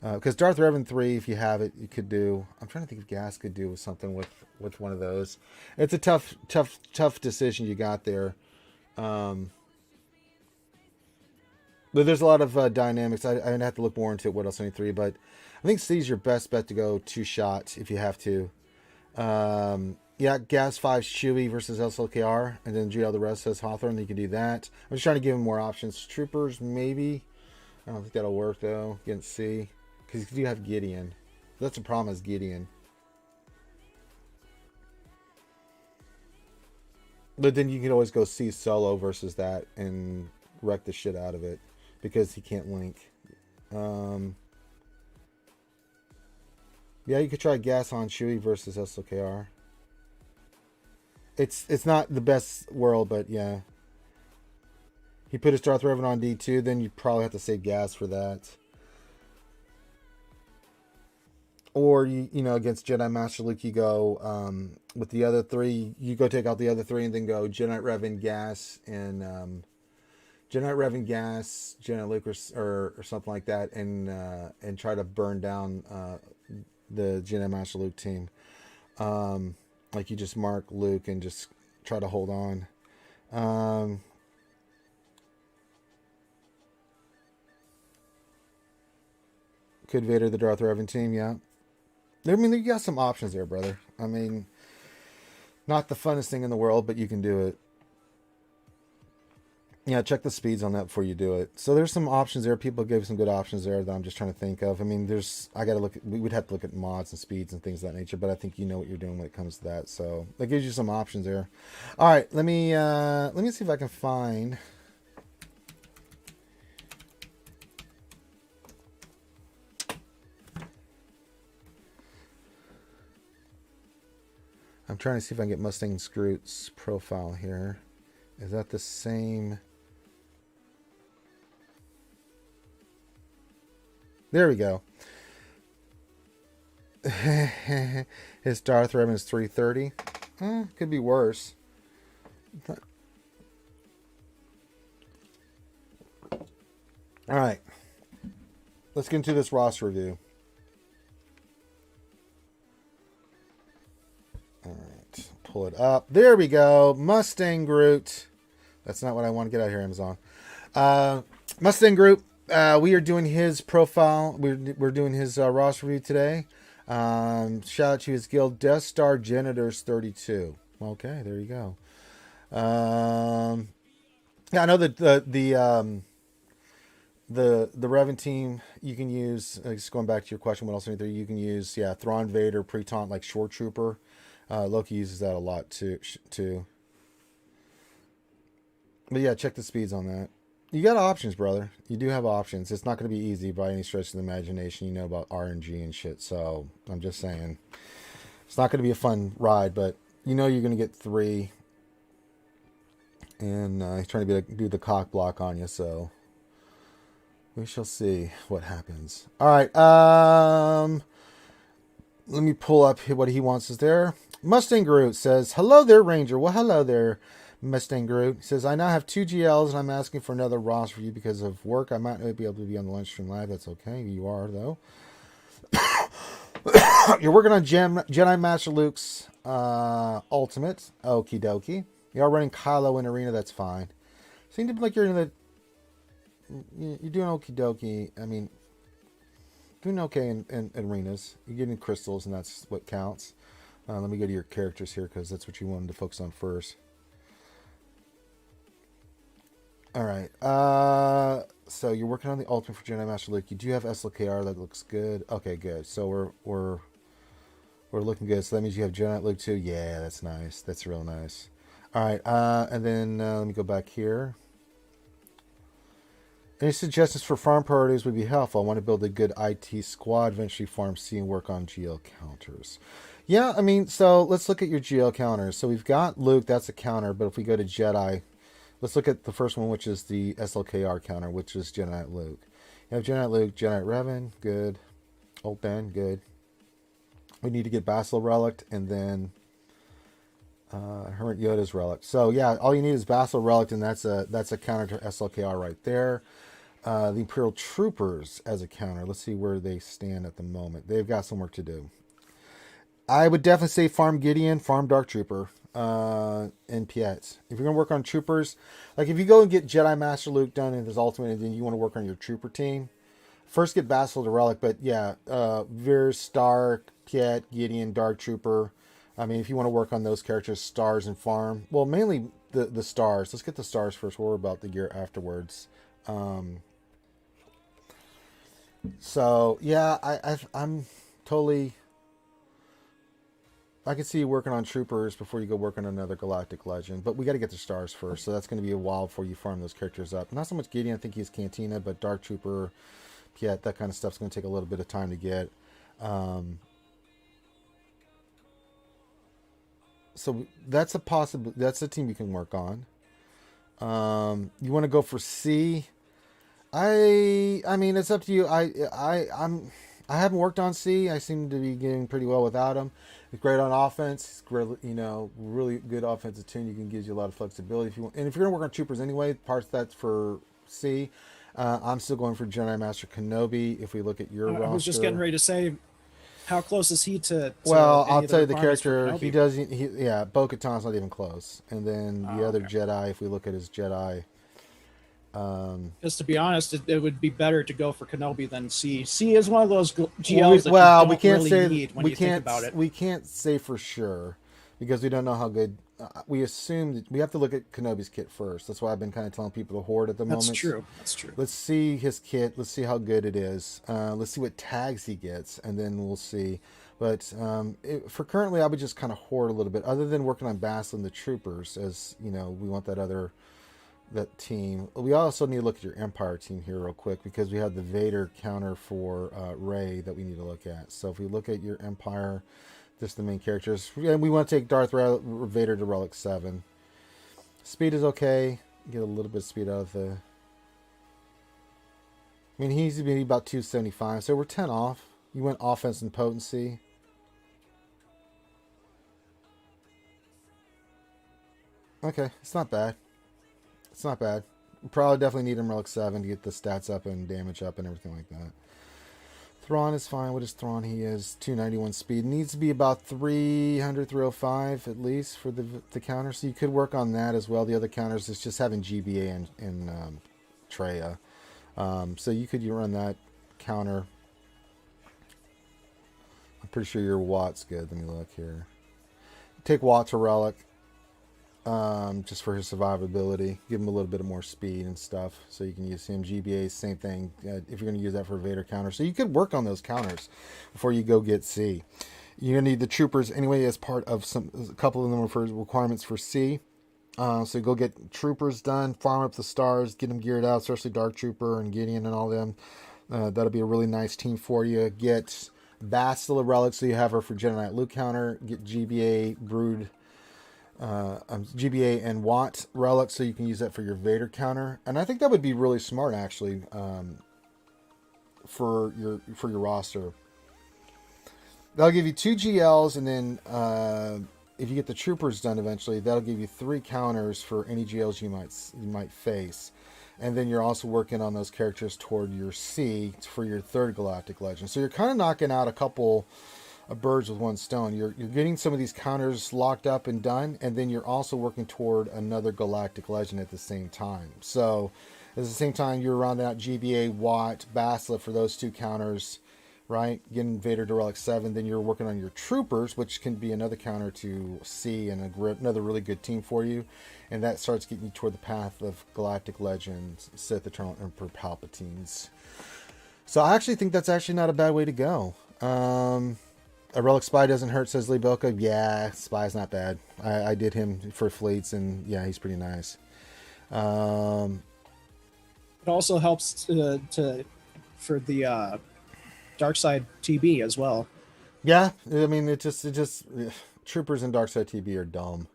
Because Darth Revan 3, if you have it, you could do. I'm trying to think if Gas could do something with one of those. It's a tough decision you got there. But there's a lot of dynamics. I'd have to look more into what else I need 3, but I think C's your best bet to go 2-shot if you have to. Gas 5 Chewie versus SLKR, and then GL the rest says Hawthorne. You can do that. I'm just trying to give him more options. Troopers, maybe. I don't think that'll work though against C, because you do have Gideon. That's the problem, is Gideon. But then you can always go C solo versus that and wreck the shit out of it, because he can't link. You could try Gas on Chewie versus SLKR. It's not the best world, but yeah. He put his Darth Revan on D2, then you probably have to save Gas for that. Or, against Jedi Master Luke, you go with the other 3. You go take out the other 3 and then go Jedi Revan, Gas, and Jedi Revan, Gas, Jedi Luke, or something like that, and try to burn down the Jedi Master Luke team. Like, you just mark Luke and just try to hold on. Could Vader the Darth Revan team, yeah. I mean, you got some options there, brother. I mean, not the funnest thing in the world, but you can do it. Yeah, check the speeds on that before you do it. So there's some options there. People gave some good options there that I'm just trying to think of. I mean, we would have to look at mods and speeds and things of that nature, but I think you know what you're doing when it comes to that. So that gives you some options there. All right, let me see if I can find. I'm trying to see if I can get Mustang Scroot's profile here. Is that the same? There we go. His Darth Revan is 330. Could be worse. All right. Let's get into this roster review. All right. Pull it up. There we go. Mustang Groot. That's not what I want to get out of here, Amazon. Mustang Groot. We are doing his profile. We're doing his roster review today. Shout out to his guild, Death Star Janitors 32. Okay, there you go. Yeah, I know that the Revan team you can use. Just going back to your question, what else are there? You can use Thrawn, Vader, Pre-Taunt, like Shore Trooper. Loki uses that a lot too. But yeah, check the speeds on that. You got options, brother. You do have options. It's not going to be easy by any stretch of the imagination. You know about RNG and shit. So I'm just saying, it's not going to be a fun ride, but you know you're going to get 3. And he's trying to do the cock block on you. So we shall see what happens. All right. Let me pull up what he wants is there. Mustang Groot says, "Hello there, Ranger." Well, hello there, Mustang Groot. He says, "I now have 2 GLs and I'm asking for another roster for you because of work. I might not be able to be on the lunch stream live. That's okay. You are, though. You're working on Jedi Master Luke's Ultimate. Okie dokie. You are running Kylo in Arena. That's fine. Seem to be like you're doing okie dokie. I mean, doing okay in arenas. You're getting crystals, and that's what counts. Let me go to your characters here because that's what you wanted to focus on first. All right. So you're working on the Ultimate for Jedi Master Luke. You do have SLKR. That looks good. Okay, good. So we're looking good. So that means you have Jedi Luke too. Yeah, that's nice. That's real nice. All right. And then let me go back here. Any suggestions for farm priorities would be helpful. I want to build a good IT squad, eventually farm C and work on GL counters. Yeah, I mean, so let's look at your GL counters. So we've got Luke, that's a counter, but if we go to Jedi, let's look at the first one, which is the SLKR counter, which is Jedi Knight Luke. You have Jedi Knight Luke, Jedi Knight Revan, good. Old Ben, good. We need to get Bacillal Relic, and then Hermit Yoda's Relic. So yeah, all you need is Bacillal Relic, and that's a counter to SLKR right there. The Imperial Troopers as a counter. Let's see where they stand at the moment. They've got some work to do. I would definitely say farm Gideon, farm Dark Trooper, and Piet. If you're going to work on troopers, like if you go and get Jedi Master Luke done in his ultimate, and then you want to work on your trooper team, first get Bacillal to Relic, but yeah, Veer, Stark, Piet, Gideon, Dark Trooper. I mean, if you want to work on those characters, stars and farm. Well, mainly the stars. Let's get the stars first. We'll worry about the gear afterwards. So yeah, I'm totally. I can see you working on troopers before you go work on another Galactic Legend, but we got to get the stars first, so that's going to be a while before you farm those characters up. Not so much Gideon, I think he's Cantina, but Dark Trooper, Piet, that kind of stuff's going to take a little bit of time to get. So that's a possible. That's a team you can work on. You want to go for C? I mean, it's up to you. I haven't worked on C. I seem to be getting pretty well without him. He's great on offense. He's great, really good offensive tune. You can give you a lot of flexibility if you want. And if you're gonna work on troopers anyway, parts that's for C. I'm still going for Jedi Master Kenobi. If we look at your roster,
I was just getting ready to say, how close is he to
well, I'll
any
tell you
of
the
requirements for
character.
Kenobi?
He does. Yeah, Bo-Katan's not even close. And then the other
Okay.
Jedi, if we look at his Jedi.
Because to be honest, it would be better to go for Kenobi than C. C is one of those GLs that you don't
we can't
really
say
need when you think about it.
we can't say for sure because we don't know how good. We assume that we have to look at Kenobi's kit first. That's why I've been kind of telling people to hoard at the moment.
That's true. That's true.
Let's see his kit. Let's see how good it is. Let's see what tags he gets, and then we'll see. But for currently, I would just kind of hoard a little bit. Other than working on Bacillal and the Troopers, as you know, we want that team. We also need to look at your Empire team here real quick because we have the Vader counter for Rey that we need to look at. So if we look at your Empire, just the main characters, and we want to take Vader to Relic 7. Speed is okay. Get a little bit of speed out of the. I mean, he's been about 275, so we're 10 off. You went offense and potency. Okay, it's not bad. It's not bad. We probably definitely need him Relic 7 to get the stats up and damage up and everything like that. Thrawn is fine. What is Thrawn? He is 291 speed. Needs to be about 300, 305 at least for the counter. So you could work on that as well. The other counters is just having GBA and Treya. So you could run that counter. I'm pretty sure your Watt's good. Let me look here. Take Watt to Relic. Just for his survivability, give him a little bit of more speed and stuff, so you can use him. GBA, same thing. If you're going to use that for a Vader counter, so you could work on those counters before you go get C. You're going to need the troopers anyway as part of a couple of them are for requirements for C. So go get troopers done, farm up the stars, get them geared out, especially Dark Trooper and Gideon and all them. That'll be a really nice team for you. Get Bacillal Relic, so you have her for Jedi Knight Luke counter. Get GBA Brood. GBA and Watt Relic, so you can use that for your Vader counter, and I think that would be really smart actually for your roster. That'll give you 2 GLs, and then if you get the troopers done eventually, that'll give you 3 counters for any GLs you might face, and then you're also working on those characters toward your C for your 3rd Galactic Legend. So you're kind of knocking out a couple of birds with one stone. You're getting some of these counters locked up and done, and then you're also working toward another Galactic Legend at the same time. So at the same time, you're rounding out GBA, Watt, Bacillal for those 2 counters, right? Getting Vader to Relic 7. Then you're working on your Troopers, which can be another counter to C and another really good team for you. And that starts getting you toward the path of Galactic Legends, Sith, Eternal Emperor, Palpatines. So I actually think that's actually not a bad way to go. A Relic Spy doesn't hurt, says Lee Belka. Yeah, Spy's not bad. I did him for fleets, and yeah, he's pretty nice.
It also helps for the Dark Side TB as well.
Yeah, I mean, troopers and Darkside TB are dumb.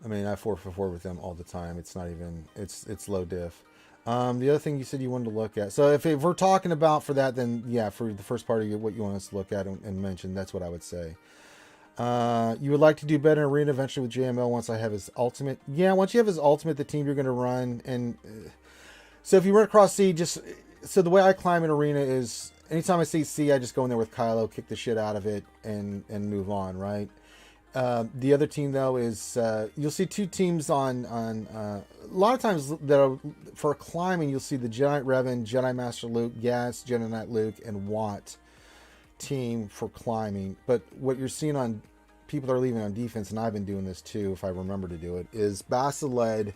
I mean, I 4 for 4 with them all the time. It's not even, it's low diff. The other thing you said you wanted to look at. So if we're talking about for that, then yeah, for the first part of what you want us to look at and mention, that's what I would say. You would like to do better in arena eventually with JML once I have his ultimate. Yeah, once you have his ultimate, the team you're going to run. And so if you run across C, so the way I climb in arena is anytime I see C, I just go in there with Kylo, kick the shit out of it, and move on, right? The other team though is you'll see two teams on a lot of times that are, for climbing you'll see the Giant Revan, Jedi Master Luke, Gas, Jedi Knight Luke, and Watt team for climbing. But what you're seeing on people that are leaving on defense, and I've been doing this too if I remember to do it, is Bastila,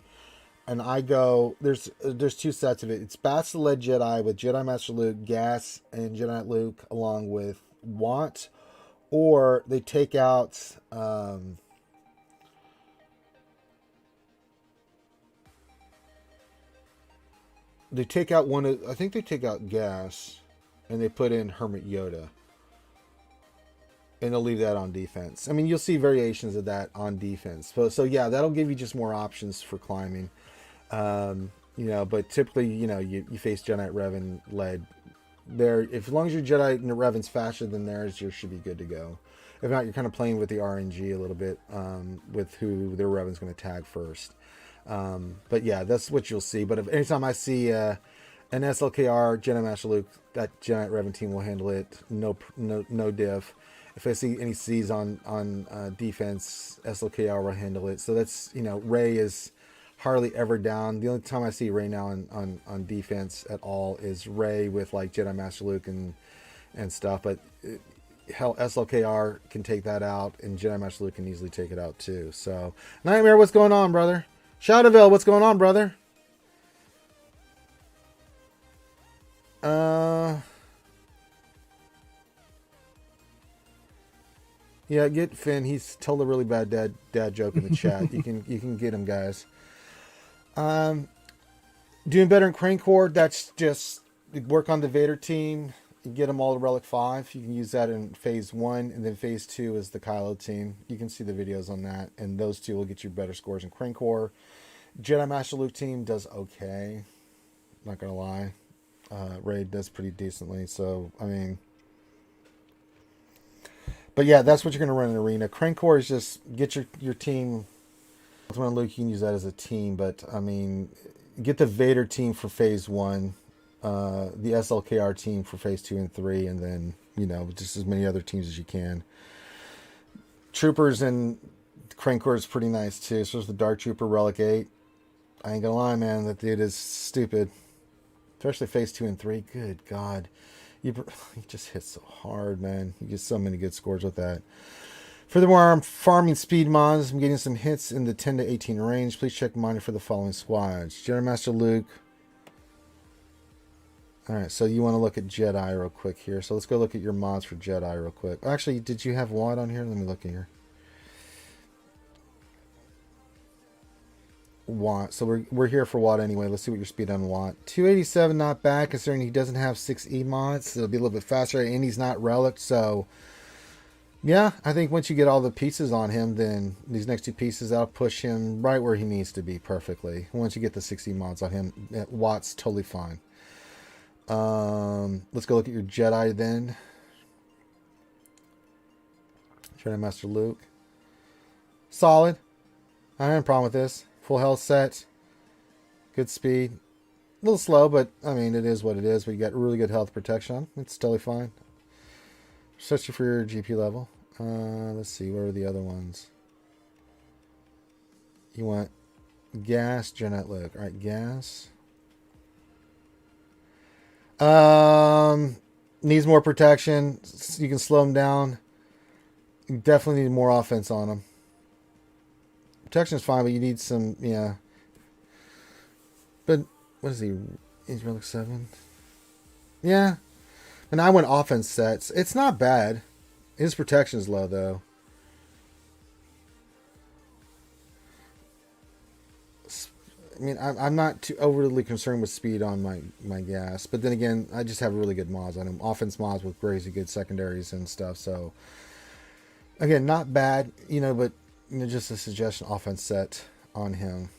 and I go there's two sets of it. It's Bastila Jedi with Jedi Master Luke, Gas, and Jedi Knight Luke along with Watt. Or they take out one of, I think they take out Gas and they put in Hermit Yoda. And they'll leave that on defense. I mean, you'll see variations of that on defense. So yeah, that'll give you just more options for climbing. But typically, you face Jedi Revan led there. If as long as your Jedi Revan's faster than theirs, you should be good to go. If not, you're kind of playing with the RNG a little bit with who their Revan's going to tag first. But yeah, that's what you'll see. But if anytime I see an SLKR Jedi Master Luke, that Giant Revan team will handle it. No diff. If I see any C's on defense, SLKR will handle it. So that's, Rey is hardly ever down. The only time I see Rey now on defense at all is Rey with like Jedi Master Luke and stuff. But hell, SLKR can take that out, and Jedi Master Luke can easily take it out too. So, Nightmare, what's going on, brother? Shadowville, what's going on, brother? Yeah, get Finn. He's told a really bad dad joke in the chat. You can get him, guys. Doing better in Crane Core. That's just work on the Vader team. You get them all to Relic 5. You can use that in Phase 1, and then Phase 2 is the Kylo team. You can see the videos on that, and those two will get you better scores in Crane Core. Jedi Master Luke team does okay. Not gonna lie. Raid does pretty decently, so, I mean... But yeah, that's what you're going to run in Arena. Crane Core is just get your team. When Luke, you can use that as a team, but I mean, get the Vader team for Phase 1, the SLKR team for Phase 2 and 3, and then, just as many other teams as you can. Troopers and Crane Core is pretty nice too. So there's the Dark Trooper Relic 8. I ain't gonna lie, man, that dude is stupid. Especially Phase 2 and 3. Good God. He just hits so hard, man. You get so many good scores with that. Furthermore, I'm farming speed mods. I'm getting some hits in the 10 to 18 range. Please check monitor for the following squads. Jedi Master Luke. Alright, so you want to look at Jedi real quick here. So let's go look at your mods for Jedi real quick. Actually, did you have Watt on here? Let me look in here. Watt. So we're here for Watt anyway. Let's see what your speed on Watt. 287, not bad considering he doesn't have 6 E mods. It'll be a little bit faster, and he's not relic. So yeah, I think once you get all the pieces on him, then these next two pieces, that'll push him right where he needs to be perfectly. Once you get the 6 E mods on him, Watt's totally fine. Let's go look at your Jedi then. Jedi Master Luke. Solid. I don't have a problem with this. Full health set. Good speed. A little slow, but I mean, it is what it is. But you got really good health protection. It's totally fine. Especially for your GP level. Let's see. Where are the other ones? You want Gas, Janet Luke. Alright, Gas. Needs more protection. You can slow him down. You definitely need more offense on him. Protection is fine, but you need some, yeah. But, what is he? He's Relic 7? Yeah. And I went offense sets. It's not bad. His protection is low, though. I mean, I'm not too overly concerned with speed on my gas, but then again, I just have really good mods on him. Offense mods with crazy good secondaries and stuff. So again, not bad, but just a suggestion. Offense set on him.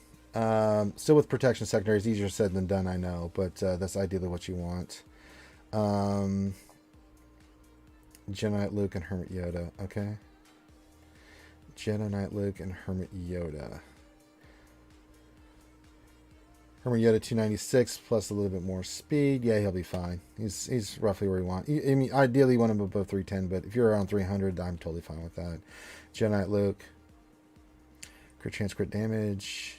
Still with protection secondaries, easier said than done, I know, but that's ideally what you want. Jedi Knight Luke and Hermit Yoda. Okay. Jedi Knight Luke and Hermit Yoda. Hermit Yoda 296 plus a little bit more speed. Yeah, he'll be fine. He's roughly where you want. I mean, ideally you want him above 310, but if you're around 300, I'm totally fine with that. Jedi Knight Luke. Crit chance, crit damage.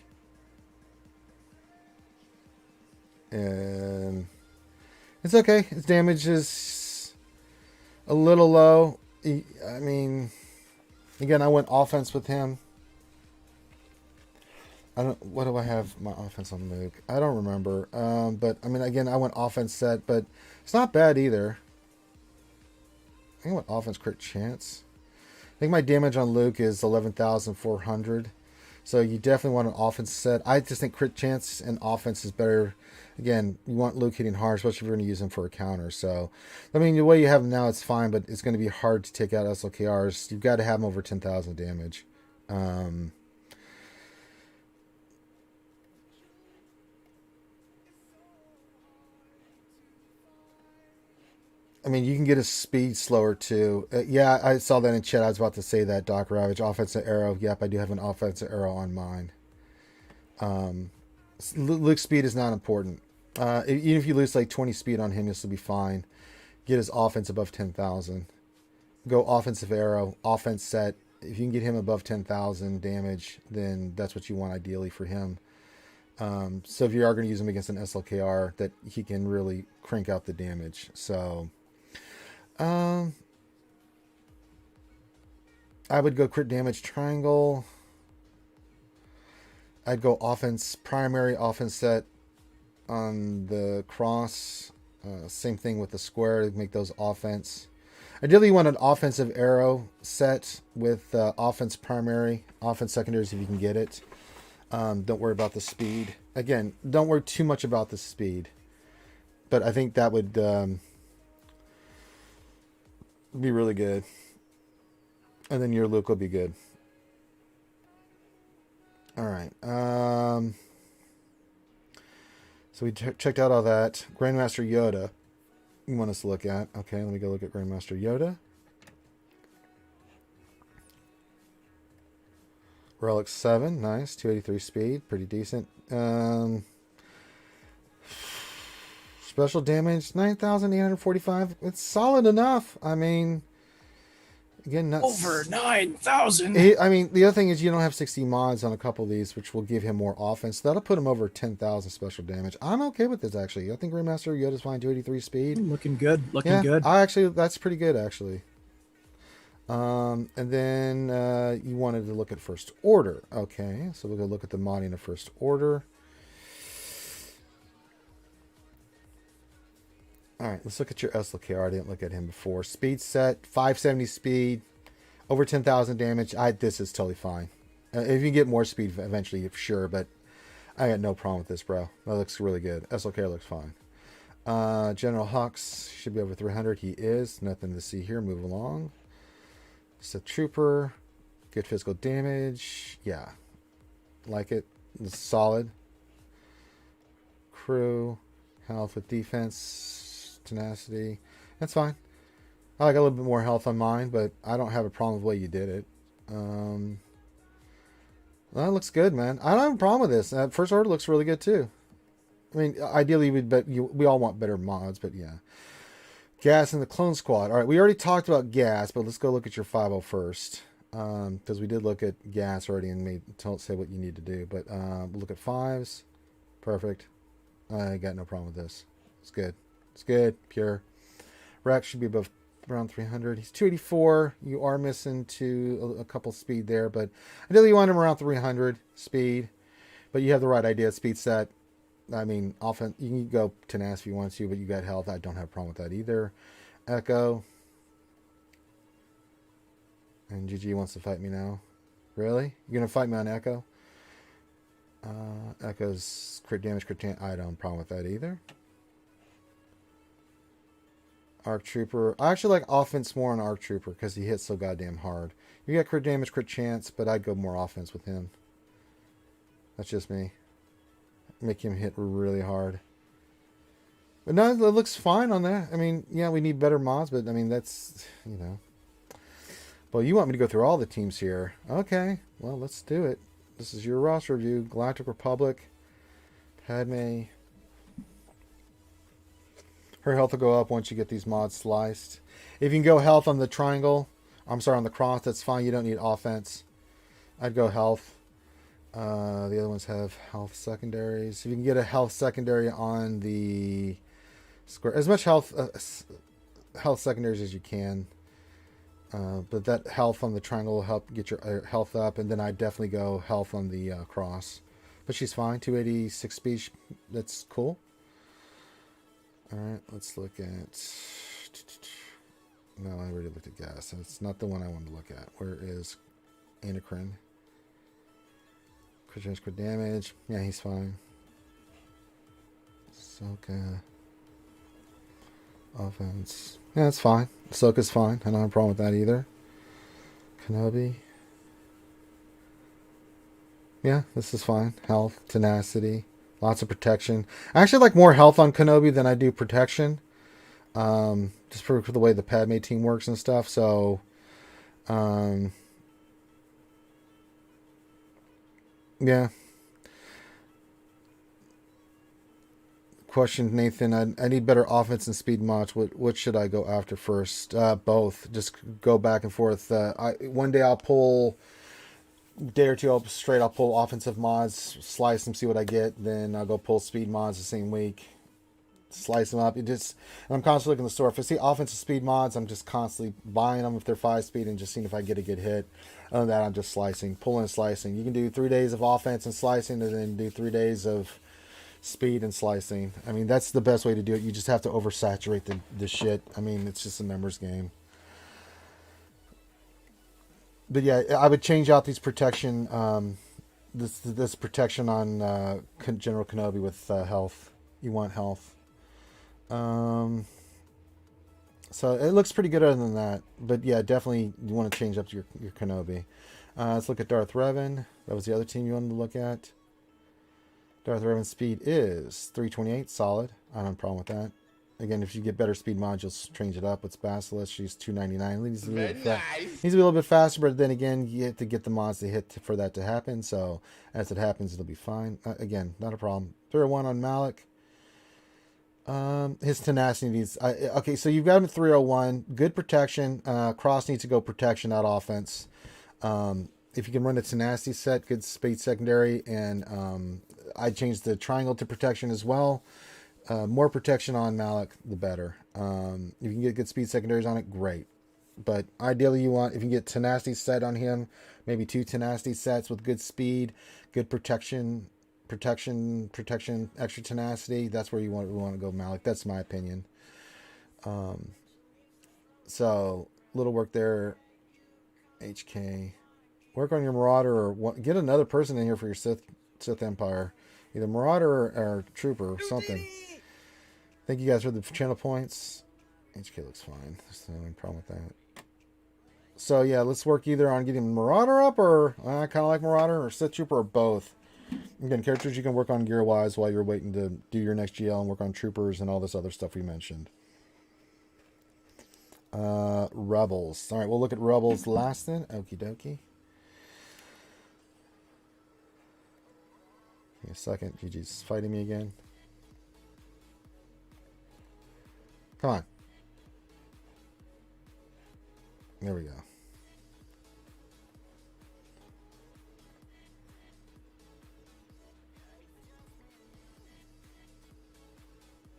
And it's okay. His damage is a little low. I mean, again, I went offense with him. What do I have my offense on Luke? I don't remember. But I mean, again, I went offense set, but it's not bad either. I think I went offense crit chance. I think my damage on Luke is 11,400. So you definitely want an offense set. I just think crit chance and offense is better. Again, you want Luke hitting hard, especially if you're going to use him for a counter. So, I mean, the way you have him now, it's fine, but it's going to be hard to take out SLKRs. You've got to have him over 10,000 damage. I mean, you can get his speed slower too. Yeah, I saw that in chat. I was about to say that, Doc Ravage. Offensive arrow. Yep, I do have an offensive arrow on mine. Luke's speed is not important. Even if you lose like 20 speed on him, you'll still be fine. Get his offense above 10,000. Go offensive arrow, offense set. If you can get him above 10,000 damage, then that's what you want ideally for him. So if you are going to use him against an SLKR, that he can really crank out the damage. So I would go crit damage triangle. I'd go offense primary, offense set on the cross. Same thing with the square. Make those offense. Ideally, you want an offensive arrow set with offense primary, offense secondaries if you can get it. Don't worry about the speed. Again, don't worry too much about the speed. But I think that would be really good. And then your Luke will be good. All right. So we checked out all that. Grandmaster Yoda. You want us to look at. Okay, let me go look at Grandmaster Yoda. Relic 7. Nice. 283 speed. Pretty decent. Special damage 9,845. It's solid enough. I mean, again, not
over 9,000.
I mean, the other thing is you don't have 60 mods on a couple of these, which will give him more offense. That'll put him over 10,000 special damage. I'm okay with this, actually. I think Grandmaster Yoda's fine. 283 speed.
Looking good. Looking good.
That's pretty good, actually. And then you wanted to look at First Order. Okay, so we'll go look at the modding of First Order. All right, let's look at your SLKR. I didn't look at him before. Speed set, 570 speed, over 10,000 damage. This is totally fine. If you get more speed eventually, sure, but I got no problem with this, bro. That looks really good. SLKR looks fine. General Hux should be over 300. He is. Nothing to see here. Move along. Sith Trooper. Good physical damage. Yeah. Like it. It's solid. Crew. Health with defense. Tenacity. That's fine. I like a little bit more health on mine, but I don't have a problem with the way you did it. That looks good, man. I don't have a problem with this. First Order looks really good too. I mean, ideally, we all want better mods, but yeah. Gas in the Clone Squad. All right, we already talked about gas, but let's go look at your 50 first. Because we did look at gas already and don't say what you need to do. But we'll look at 5s. Perfect. I got no problem with this. It's good. It's good. Pure. Rex should be above around 300. He's 284. You are missing a couple speed there, but ideally you want him around 300 speed. But you have the right idea. Speed set. I mean, often you can go tenacity if you want to, but you got health. I don't have a problem with that either. Echo. And GG wants to fight me now. Really? You're gonna fight me on Echo? Echoes, crit damage, crit I don't have a problem with that either. Arc Trooper. I actually like offense more on Arc Trooper because he hits so goddamn hard. You got crit damage, crit chance, but I'd go more offense with him. That's just me. Make him hit really hard. But no, it looks fine on that. I mean, yeah, we need better mods, but I mean, that's, you know. Well, you want me to go through all the teams here. Okay, well, let's do it. This is your roster review. Galactic Republic. Padme. Her health will go up once you get these mods sliced. If you can go health on the triangle, I'm sorry, on the cross, that's fine. You don't need offense. I'd go health. The other ones have health secondaries. If you can get a health secondary on the square, as much health secondaries as you can. But that health on the triangle will help get your health up, and then I'd definitely go health on the cross. But she's fine. 286 speed. That's cool. All right, let's look at. No, I already looked at gas. So it's not the one I wanted to look at. Where is Anacrin? Crit damage. Yeah, he's fine. Ahsoka. Offense. Yeah, it's fine. Ahsoka's fine. I don't have a problem with that either. Kenobi. Yeah, this is fine. Health, tenacity, lots of protection. I actually like more health on Kenobi than I do protection. Just for the way the Padme team works and stuff. So, yeah. Question, Nathan. I need better offense and speed mods. What should I go after first? Both. Just go back and forth. One day I'll pull. Day or two, I'll pull offensive mods, slice them, see what I get. Then I'll go pull speed mods the same week, slice them up. I'm constantly looking in the store. If I see offensive speed mods, I'm just constantly buying them if they're 5 speed and just seeing if I get a good hit. Other than that, I'm just slicing, pulling and slicing. You can do 3 days of offense and slicing, and then do 3 days of speed and slicing. I mean, that's the best way to do it. You just have to oversaturate the shit. I mean, it's just a numbers game. But yeah, I would change out these protection, this protection on General Kenobi with health. You want health. So it looks pretty good other than that. But yeah, definitely you want to change up your Kenobi. Let's look at Darth Revan. That was the other team you wanted to look at. Darth Revan's speed is 328, solid. I don't have a problem with that. Again, if you get better speed mods, you'll change it up. With Basilisk, she's 299. Needs to be a little bit faster, but then again, you have to get the mods to hit for that to happen. So as it happens, it'll be fine. Again, not a problem. 301 on Malik. His tenacity needs. Okay, so you've got him at 301. Good protection. Cross needs to go protection, not offense. If you can run a tenacity set, good speed secondary, and I changed the triangle to protection as well. More protection on Malik, the better. If you can get good speed secondaries on it, great. But ideally, if you can get tenacity set on him, maybe 2 tenacity sets with good speed, good protection, extra tenacity. That's where we want to go, Malik. That's my opinion. So little work there. HK, work on your Marauder, or get another person in here for your Sith Empire, either Marauder or Trooper or something. Thank you guys for the channel points. HK looks fine. There's no problem with that. So yeah, let's work either on getting Marauder up, or I kind of like Marauder, or Sith Trooper, or both. Again, characters you can work on gear-wise while you're waiting to do your next GL and work on Troopers and all this other stuff we mentioned. Rebels. All right, we'll look at Rebels last then. Okie dokie. Give me a second. GG's fighting me again. Come on. There we go.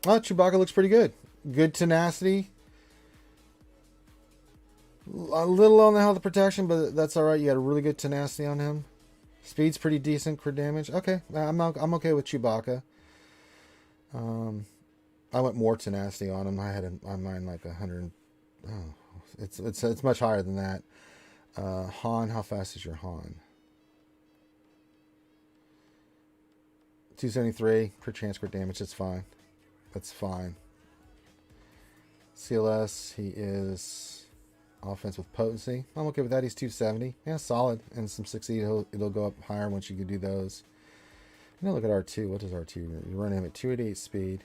Oh, Chewbacca looks pretty good. Good tenacity. A little on the health protection, but that's all right. You got a really good tenacity on him. Speed's pretty decent. Crit damage. Okay, I'm okay with Chewbacca. I went more tenacity on him. I had on mine like 100. Oh, it's much higher than that. Han, how fast is your Han? 273 per chance crit damage. That's fine. That's fine. CLS, he is offense with potency. I'm okay with that. He's 270. Yeah, solid. And some succeed. It'll go up higher once you can do those. Now look at R2. What does R2 do? You run him at 288 speed.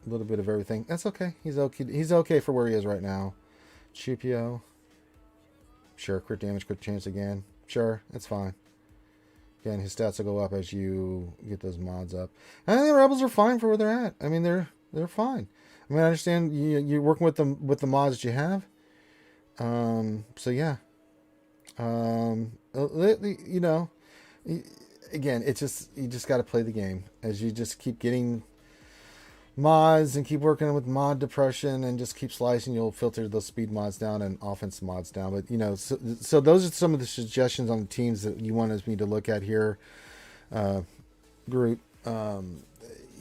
A little bit of everything. That's okay. He's okay. He's okay for where he is right now. Chupio. Sure. Crit damage, crit chance again. Sure. That's fine. Again, his stats will go up as you get those mods up. And the rebels are fine for where they're at. I mean, they're fine. I mean, I understand you're working with the mods that you have. So yeah. You know, again, it's just you just got to play the game as you just keep getting mods and keep working with mod depression and just keep slicing. You'll filter those speed mods down and offense mods down. But you know, so those are some of the suggestions on the teams that you wanted me to look at here, group.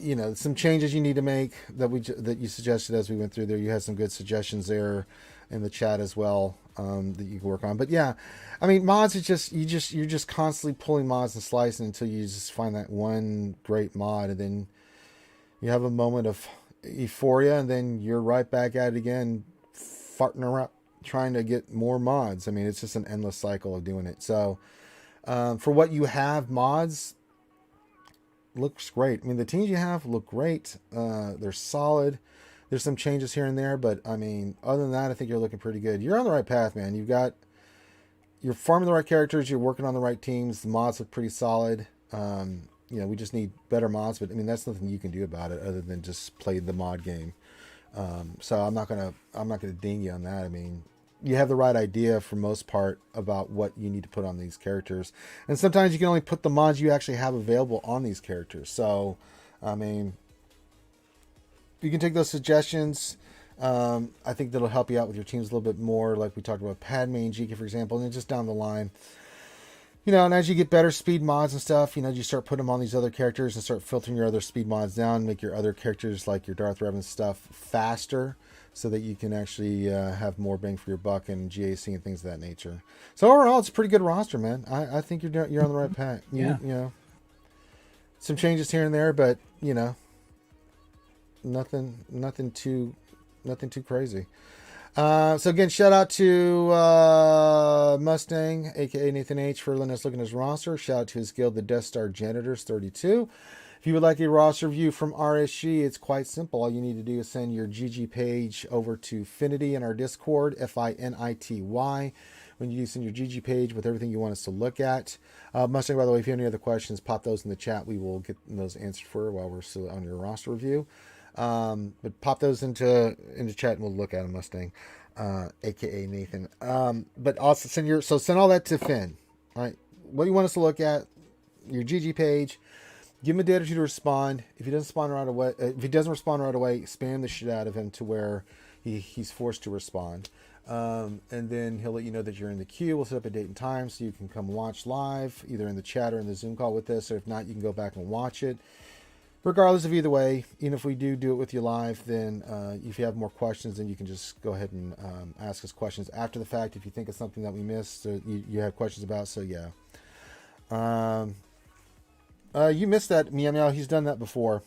You know, some changes you need to make that you suggested as we went through there. You had some good suggestions there in the chat as well, that you can work on. But yeah, I mean, mods is you're just constantly pulling mods and slicing until you just find that one great mod, and then you have a moment of euphoria, and then you're right back at it again, farting around trying to get more mods. I mean, it's just an endless cycle of doing it. So for what you have, mods looks great. I mean, the teams you have look great. They're solid. There's some changes here and there, but I mean, other than that, I think you're looking pretty good. You're on the right path, man. You're farming the right characters. You're working on the right teams. The mods look pretty solid. You know, we just need better mods, but I mean, that's nothing you can do about it other than just play the mod game. So I'm not gonna ding you on that. I mean, you have the right idea for most part about what you need to put on these characters, and sometimes you can only put the mods you actually have available on these characters. So, I mean, you can take those suggestions. I think that'll help you out with your teams a little bit more, like we talked about Padme and Jika, for example, and then just down the line. You know, and as you get better speed mods and stuff, you know, you start putting them on these other characters and start filtering your other speed mods down, make your other characters like your Darth Revan stuff faster so that you can actually have more bang for your buck and GAC and things of that nature. So overall, it's a pretty good roster, man. I think you're on the right path. You know, some changes here and there, but you know, nothing too crazy. So again, shout out to Mustang, aka Nathan H, for letting us look at his roster. Shout out to his guild, the Death Star Janitors 32. If you would like a roster review from RSG, it's quite simple. All you need to do is send your GG page over to Finity in our Discord, Finity. When you send your GG page with everything you want us to look at. Mustang, by the way, if you have any other questions, pop those in the chat. We will get those answered for you while we're still on your roster review. But pop those into chat and we'll look at them, Mustang, aka Nathan. But also send all that to Finn. All right, what do you want us to look at? Your GG page. Give him a day or two to respond. If he doesn't respond right away, spam the shit out of him to where he's forced to respond. And then he'll let you know that you're in the queue. We'll set up a date and time so you can come watch live, either in the chat or in the Zoom call with us. Or if not, you can go back and watch it. Regardless of either way, even if we do it with you live, then if you have more questions, then you can just go ahead and ask us questions after the fact if you think it's something that we missed or you have questions about. So yeah. You missed that, Meow Meow. He's done that before.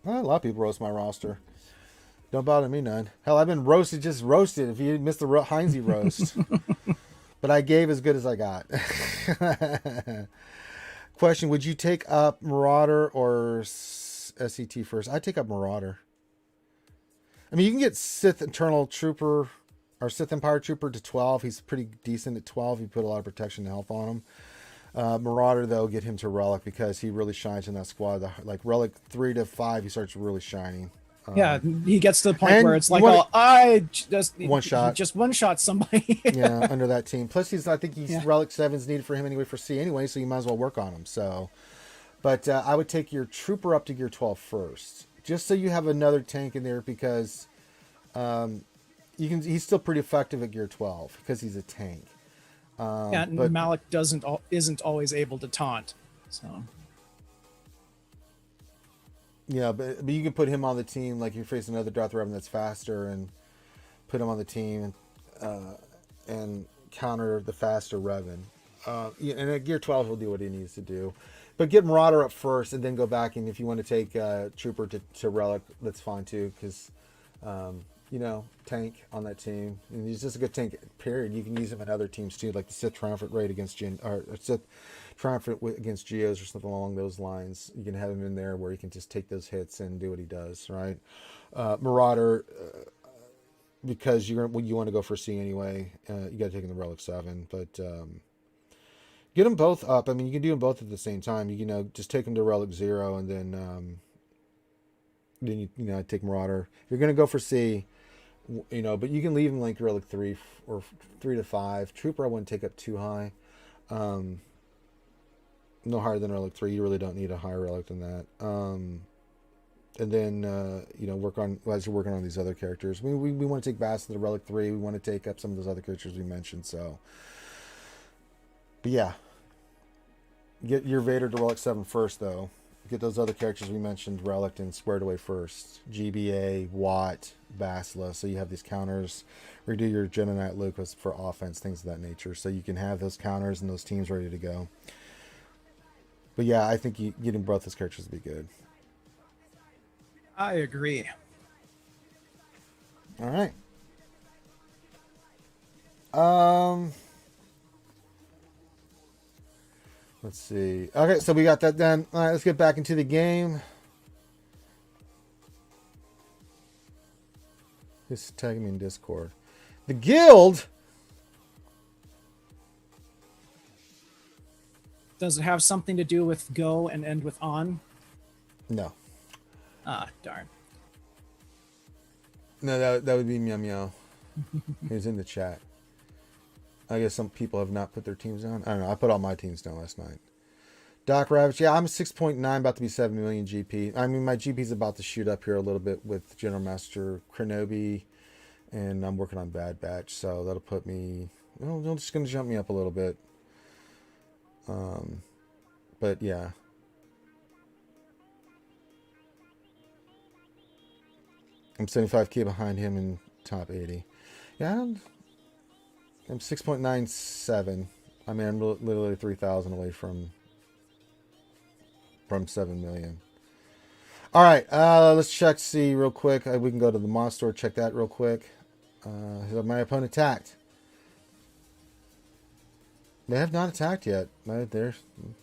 A lot of people roast my roster. Don't bother me none. Hell, I've been roasted. If you missed the Heinzie roast. But I gave as good as I got. Question, would you take up Marauder or SET first? I'd take up Marauder. I mean, you can get Sith Eternal Trooper or Sith Empire Trooper to 12. He's pretty decent at 12. You put a lot of protection and health on him. Marauder, though, get him to Relic because he really shines in that squad. Like Relic 3 to 5, he starts really shining.
Yeah, he gets to the point where it's like, I just one shot somebody.
Yeah, under that team. Plus, I think Relic 7's needed for him anyway for C anyway, so you might as well work on him. So, but I would take your Trooper up to Gear 12 first, just so you have another tank in there because he's still pretty effective at Gear 12 because he's a tank.
But Malik isn't always able to taunt, so.
Yeah, but you can put him on the team like you're facing another Darth Revan that's faster and put him on the team and counter the faster Revan. Yeah, and at Gear 12 will do what he needs to do. But get Marauder up first and then go back. And if you want to take Trooper to Relic, that's fine too. Because, tank on that team. And he's just a good tank, period. You can use him in other teams too, like the Sith Triumphant Raid against or Sith Triumphant against Geos or something along those lines. You can have him in there where he can just take those hits and do what he does, right? Marauder, because you want to go for C anyway. You got to take in the Relic 7. But get them both up. I mean, you can do them both at the same time. You just take them to Relic 0 and then you take Marauder. If you're going to go for C, but you can leave him like Relic 3 or 3 to 5. Trooper I wouldn't take up too high. No higher than Relic 3. You really don't need a higher Relic than that. And then, work on, as you're working on these other characters. We want to take Bass to the Relic 3. We want to take up some of those other characters we mentioned. So, but yeah. Get your Vader to Relic 7 first, though. Get those other characters we mentioned, Relic and squared away first. GBA, Watt, Basla. So you have these counters. Redo your Jedi Knight Lucas for offense, things of that nature. So you can have those counters and those teams ready to go. But yeah, I think getting both those characters would be good.
I agree.
All right. Let's see. Okay, so we got that done. All right, let's get back into the game. Who's tagging me in Discord? The guild.
Does it have something to do with go and end with on?
No.
Ah, darn.
No, that would be Meow Meow. He was in the chat. I guess some people have not put their teams down. I don't know. I put all my teams down last night. Doc Ravage. Yeah, I'm 6.9, about to be 7 million GP. I mean, my GP's about to shoot up here a little bit with General Master Kenobi, and I'm working on Bad Batch, so that'll put me... Well, it's just going to jump me up a little bit. But yeah. I'm 75k behind him in top 80. Yeah, I'm 6.97. I mean, I'm literally 3,000 away from 7 million. All right, let's check, see real quick. We can go to the mod store, check that real quick. My opponent attacked. They have not attacked yet. They're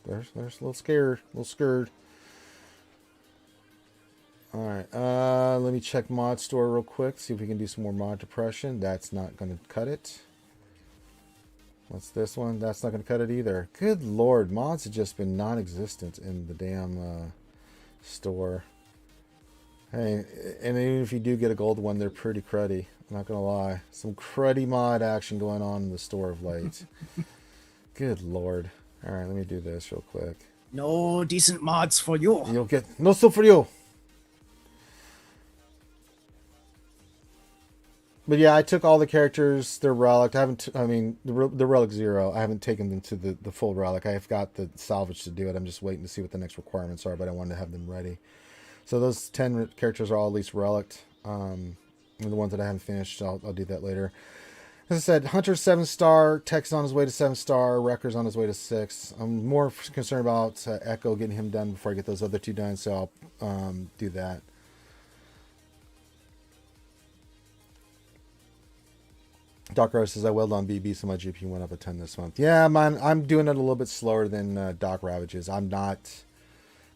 a little scared, All right, let me check mod store real quick, see if we can do some more mod depression. That's not going to cut it. What's this one? That's not going to cut it either. Good lord, mods have just been non-existent in the damn store. Hey, and even if you do get a gold one, they're pretty cruddy. I'm not going to lie. Some cruddy mod action going on in the store of late. Good lord. All right, let me do this real quick.
No decent mods for you.
You'll get no stuff for you. But yeah, I took all the characters. They're relic. The Relic 0. I haven't taken them to the full relic. I've got the salvage to do it. I'm just waiting to see what the next requirements are, but I wanted to have them ready. So those 10 characters are all at least relic. And the ones that I haven't finished, I'll do that later. As I said, Hunter's 7-star. Tech's on his way to 7-star. Wrecker's on his way to 6. I'm more concerned about Echo getting him done before I get those other 2 done, so I'll do that. Doc Rose says, I welled on BB, so my GP went up a 10 this month. Yeah, man, I'm doing it a little bit slower than Doc Ravages. I'm not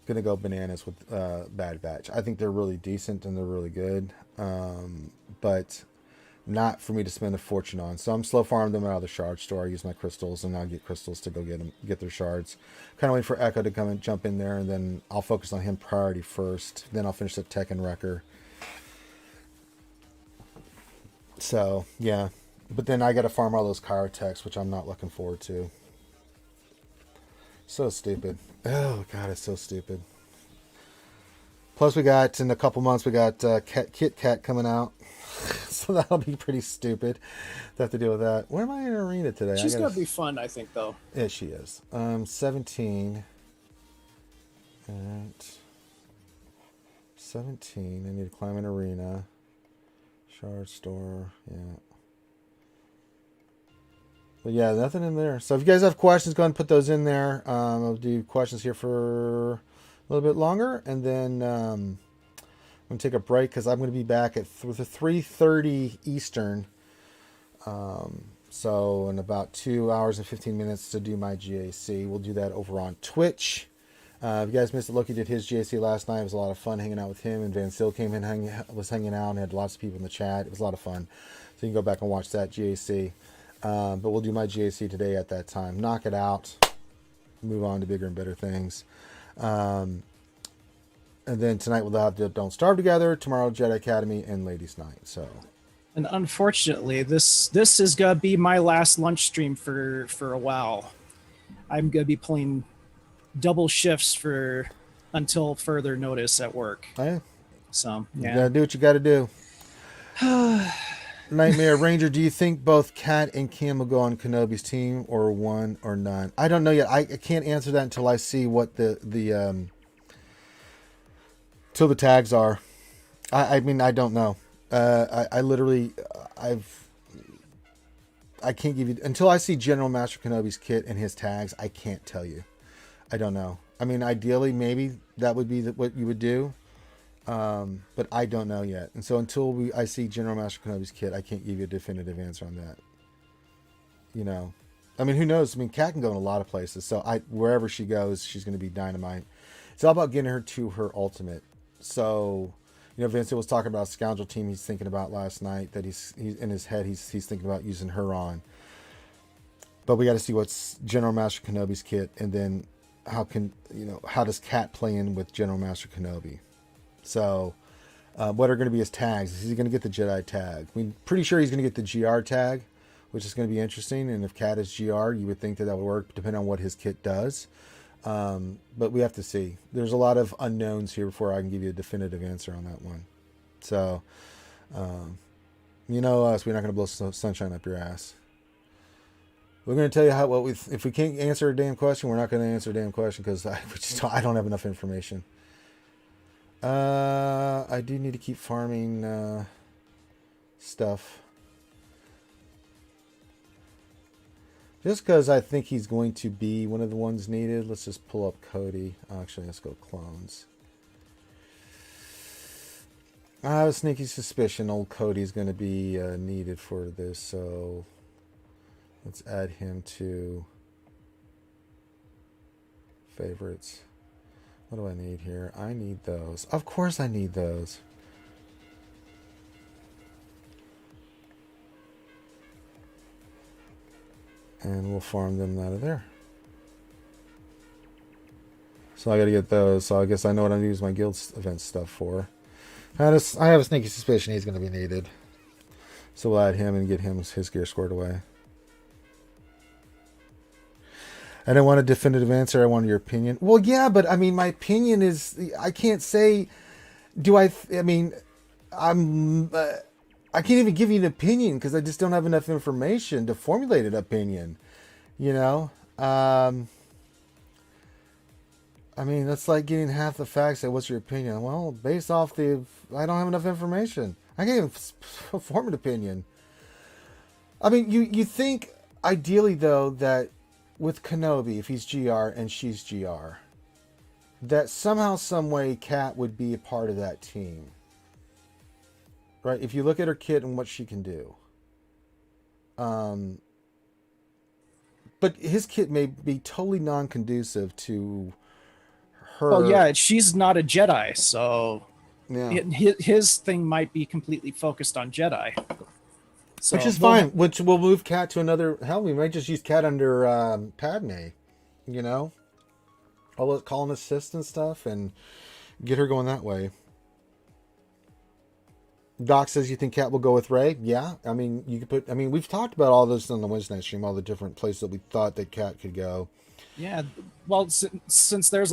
going to go bananas with Bad Batch. I think they're really decent and they're really good, but not for me to spend a fortune on. So I'm slow farming them out of the shard store. I use my crystals, and I'll get crystals to go get their shards. Kind of wait for Echo to come and jump in there, and then I'll focus on him priority first. Then I'll finish the Tech and Wrecker. So, yeah. But then I got to farm all those Chirotechs, which I'm not looking forward to. So stupid. Oh, God, it's so stupid. Plus, we got, in a couple months, we got Kit Kat coming out. So that'll be pretty stupid to have to deal with that. Where am I in arena today?
She's going to be fun, I think, though.
Yeah, she is. 17. All right. 17. I need to climb an arena. Shard store. Yeah. But yeah, nothing in there. So if you guys have questions, go ahead and put those in there. I'll do questions here for a little bit longer, and then I'm gonna take a break because I'm gonna be back at 3:30 Eastern. So in about 2 hours and 15 minutes to do my GAC. We'll do that over on Twitch. If you guys missed it, Loki did his GAC last night. It was a lot of fun hanging out with him, and Van Sil came in, was hanging out, and had lots of people in the chat. It was a lot of fun. So you can go back and watch that GAC. But we'll do my GAC today at that time. Knock it out. Move on to bigger and better things. And then tonight we'll have Don't Starve Together. Tomorrow Jedi Academy and Ladies Night. So.
And unfortunately, this is gonna be my last lunch stream for a while. I'm gonna be pulling double shifts for until further notice at work.
Hey,
So
you
yeah,
gotta do what you gotta do. Nightmare Ranger, do you think both Kat and Kim will go on Kenobi's team, or one or none? I don't know yet. I can't answer that until I see what till the tags are. I mean, I don't know. I literally, I can't give you, until I see General Master Kenobi's kit and his tags, I can't tell you. I don't know. I mean, ideally, maybe that would be what you would do. But I don't know yet. And so until I see General Master Kenobi's kit, I can't give you a definitive answer on that. You know, I mean, who knows? I mean, Kat can go in a lot of places. So wherever she goes, she's going to be dynamite. It's all about getting her to her ultimate. So, you know, Vincent was talking about a scoundrel team he's thinking about last night that he's in his head. He's thinking about using her on. But we got to see what's General Master Kenobi's kit, and then how does Kat play in with General Master Kenobi? So, what are going to be his tags? Is he going to get the Jedi tag? I mean, pretty sure he's going to get the GR tag, which is going to be interesting. And if Kat is GR, you would think that would work, depending on what his kit does. But we have to see. There's a lot of unknowns here before I can give you a definitive answer on that one. So, you know us, we're not going to blow sunshine up your ass. We're going to tell you if we can't answer a damn question, we're not going to answer a damn question because I don't have enough information. I do need to keep farming stuff. Just because I think he's going to be one of the ones needed. Let's just pull up Cody. Actually, let's go clones. I have a sneaky suspicion old Cody's going to be needed for this, so let's add him to favorites. What do I need here? I need those. Of course I need those. And we'll farm them out of there. So I got to get those. So I guess I know what I'm going to use my guild event stuff for. I have a sneaky suspicion he's going to be needed. So we'll add him and get his gear squared away. I don't want a definitive answer. I want your opinion. Well, yeah, but I mean, my opinion is, I can't say, I mean, I can't even give you an opinion because I just don't have enough information to formulate an opinion, you know? I mean, that's like getting half the facts. Say, what's your opinion? Well, based off I don't have enough information. I can't even form an opinion. I mean, you think ideally though that with Kenobi, if he's GR and she's GR, that somehow, some way, Kat would be a part of that team. Right? If you look at her kit and what she can do. But his kit may be totally non-conducive to her.
Well, yeah, she's not a Jedi, so
yeah.
His thing might be completely focused on Jedi. So,
which is fine. Which will move Kat to another. Hell, we might just use Kat under Padme. You know, all those call and assist and stuff, and get her going that way. Doc says you think Kat will go with Rey. Yeah, I mean you could put. I mean we've talked about all this on the Wednesday night stream, all the different places that we thought that Kat could go.
Yeah, well, since there's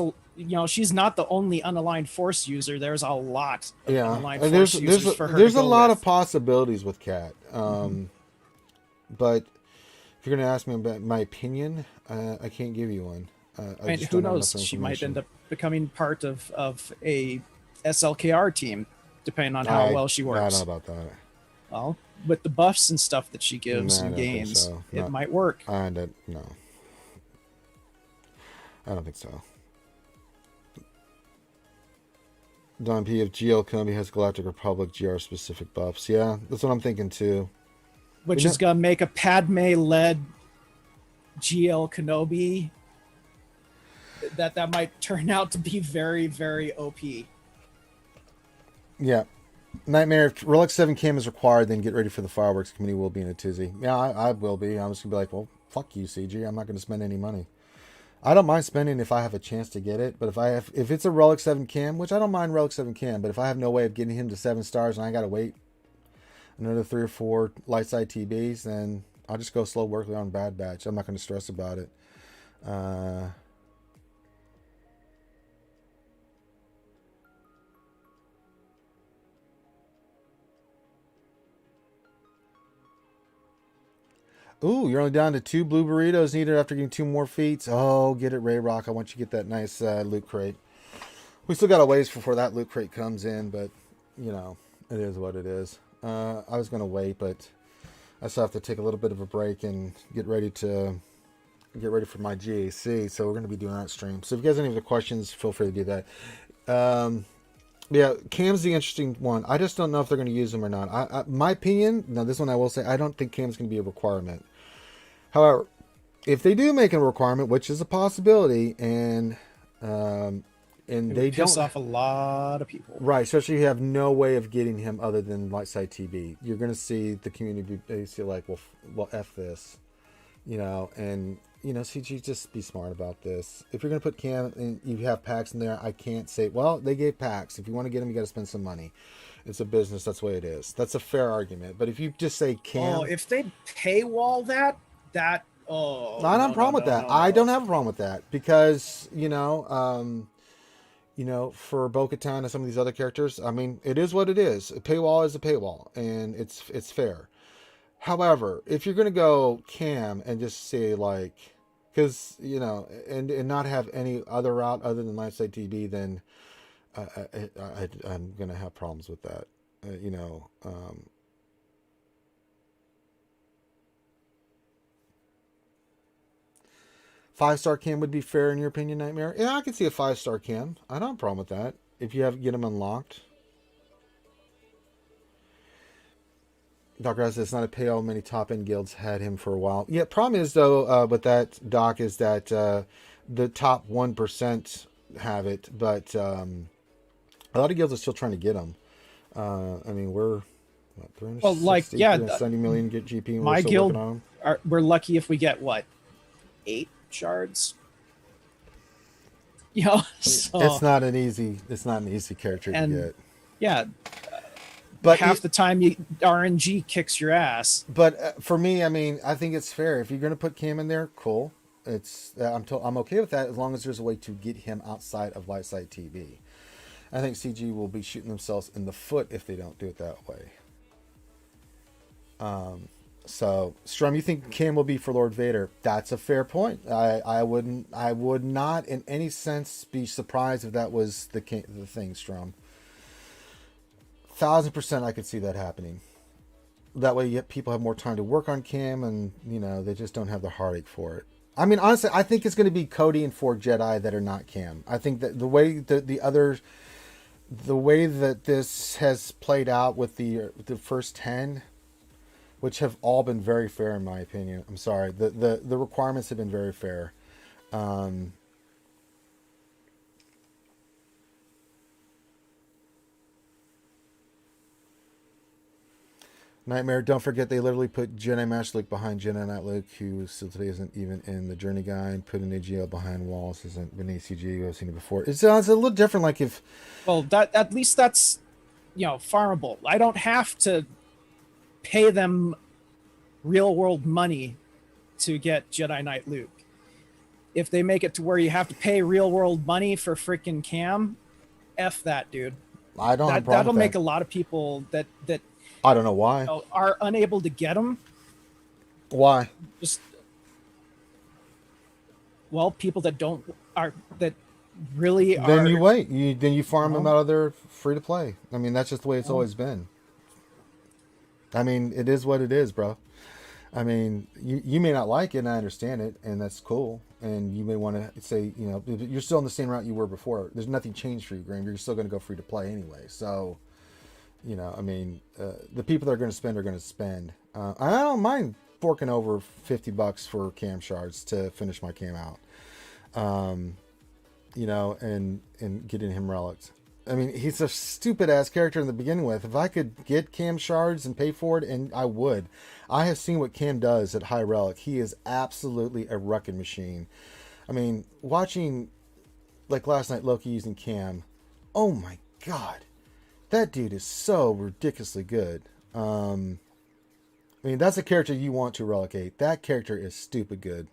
she's not the only unaligned Force user. There's a lot of unaligned Force users for her.
There's a lot of possibilities with Kat. But if you're going to ask me about my opinion, I can't give you one.
And who knows? She might end up becoming part of a SLKR team, depending on how well she works.
I don't know about that.
Well, with the buffs and stuff that she gives
Nah, I
in
don't think
games,
so.
it might work.
No, I don't think so. Don P. If GL Kenobi has Galactic Republic GR specific buffs, yeah, that's what I'm thinking too.
Which is gonna make a Padme-led GL Kenobi that might turn out to be very, very OP.
Yeah. Nightmare, if Relic 7 cam is required, then get ready for the fireworks committee. Will be in a tizzy. Yeah, I will be. I'm just going to be like, well, fuck you, CG. I'm not going to spend any money. I don't mind spending if I have a chance to get it, but if it's a Relic 7 cam, which I don't mind Relic 7 cam, but if I have no way of getting him to 7 stars and I got to wait another 3 or 4 light side TBs, then I'll just go slow work on Bad Batch. I'm not going to stress about it. Ooh, you're only down to 2 blue burritos needed after getting 2 more feats. Oh, get it, Ray Rock. I want you to get that nice loot crate. We still got a ways before that loot crate comes in, but, you know, it is what it is. I was going to wait, but I still have to take a little bit of a break and get ready for my GAC. So we're going to be doing that stream. So if you guys have any other questions, feel free to do that. Yeah, Cam's the interesting one. I just don't know if they're going to use them or not. My opinion, now this one I will say, I don't think Cam's going to be a requirement. However, if they do make it a requirement, which is a possibility, and they
piss
don't
off a lot of people,
right? Especially if you have no way of getting him other than light side TB, you're going to see the community say like, well, f this, you know, and. You know, CG, just be smart about this. If you're going to put Cam and you have packs in there, I can't say, well, they gave packs. If you want to get them, you got to spend some money. It's a business. That's the way it is. That's a fair argument. But if you just say Cam...
Oh, if they paywall that, I don't have
a problem with that. I don't have a problem with that because, you know, for Bo-Katan and some of these other characters, I mean, it is what it is. A paywall is a paywall, and it's fair. However, if you're going to go Cam and just say like, because, you know, and not have any other route other than Lightside TB, then I'm going to have problems with that. 5-star cam would be fair in your opinion, Nightmare? Yeah, I can see a 5-star cam. I don't have a problem with that. If you get them unlocked. Doc Raz says it's not a payout. Many top end guilds had him for a while. Yeah, problem is though with that, Doc, is that the top 1% have it, but a lot of guilds are still trying to get them. I mean, we're what, 370 million get GP. And
my
we're still
guild
working on them.
We're lucky if we get what 8 shards. You know, so,
it's not an easy character to get.
Yeah.
But
half the time RNG kicks your ass.
But for me, I mean, I think it's fair. If you're going to put Cam in there, cool. I'm okay with that as long as there's a way to get him outside of Lightside TV. I think CG will be shooting themselves in the foot if they don't do it that way. So Strum, you think Cam will be for Lord Vader? That's a fair point. I would not in any sense be surprised if that was the thing, Strum. 1000% I could see that happening. That way people have more time to work on Cam and, you know, they just don't have the heartache for it. I mean, honestly, I think it's going to be Cody and 4 Jedi that are not Cam. I think that the way that this has played out with the first 10, which have all been very fair in my opinion. I'm sorry. The requirements have been very fair. Nightmare, don't forget they literally put Jedi Master Luke behind Jedi Knight Luke, who still today isn't even in the Journey Guide, put an AGL behind Wallace, isn't been ACG, I've seen it before. It's a little different, like if...
Well, that at least that's, you know, farmable. I don't have to pay them real-world money to get Jedi Knight Luke. If they make it to where you have to pay real-world money for freaking Cam, F that, dude.
I don't have a problem
that'll
with
make
that.
a lot of people that
I don't know why.
Are unable to get them.
Why?
Just, well, people that really are.
Then you wait. You farm them out of their free to play. I mean, that's just the way it's always been. I mean, it is what it is, bro. I mean, you may not like it, and I understand it, and that's cool. And you may want to say, you know, you're still on the same route you were before. There's nothing changed for you, Graham. You're still going to go free to play anyway. So, you know, I mean, the people that are going to spend are going to spend. I don't mind forking over $50 for cam shards to finish my cam out. You know, and getting him relics. I mean, he's a stupid ass character in the beginning with. If I could get cam shards and pay for it, and I would. I have seen what Cam does at high relic. He is absolutely a wrecking machine. I mean, watching like last night Loki using Cam, oh my god, that dude is so ridiculously good. I mean, that's a character you want to relicate. That character is stupid good.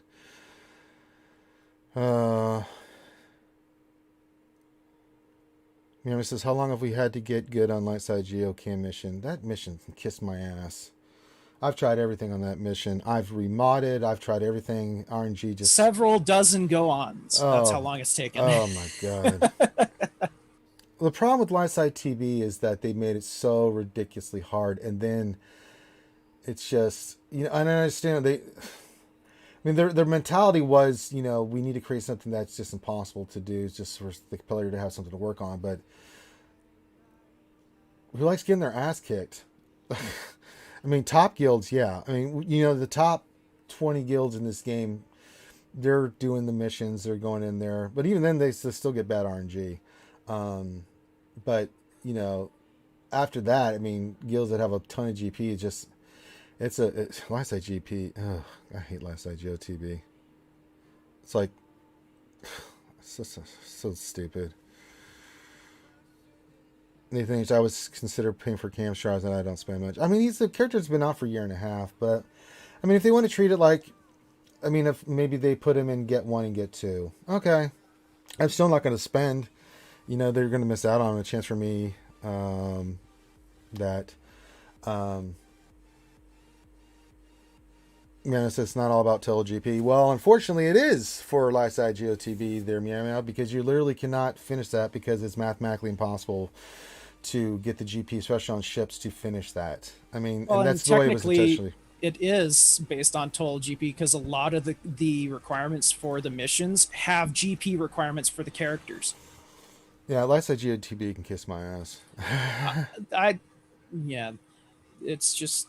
You know, it says, how long have we had to get good on Lightside Geo Cam mission? That mission can kiss my ass. I've tried everything on that mission. I've remodded. I've tried everything. RNG just...
Several dozen go-ons.
Oh,
that's how long it's taken.
Oh, my God. The problem with Lightside TV is that they made it so ridiculously hard. And then it's just... You know, and I understand they... I mean, their mentality was, you know, we need to create something that's just impossible to do, just for the player to have something to work on. But who likes getting their ass kicked? I mean, top guilds, yeah. I mean, you know, the top 20 guilds in this game, they're doing the missions, they're going in there. But even then, they still get bad RNG. But, you know, after that, I mean, guilds that have a ton of GP, just... It's last side GP. Ugh, I hate last side GOTB. It's like so stupid. The things I would consider paying for cam shards, and I don't spend much. I mean, the character's been out for a year and a half, but I mean, if they want to treat it like, I mean, if maybe they put him in get 1 and get 2, okay. I'm still not going to spend. You know, they're going to miss out on a chance for me. Man, it says it's not all about total GP. Well, unfortunately, it is for Lightside GOTB there, Meow Meow, because you literally cannot finish that because it's mathematically impossible to get the GP, especially on ships, to finish that. I mean,
well,
and that's the way it was intentionally.
It is based on total GP because a lot of the requirements for the missions have GP requirements for the characters.
Yeah, Lightside GOTB can kiss my ass.
Yeah, it's just...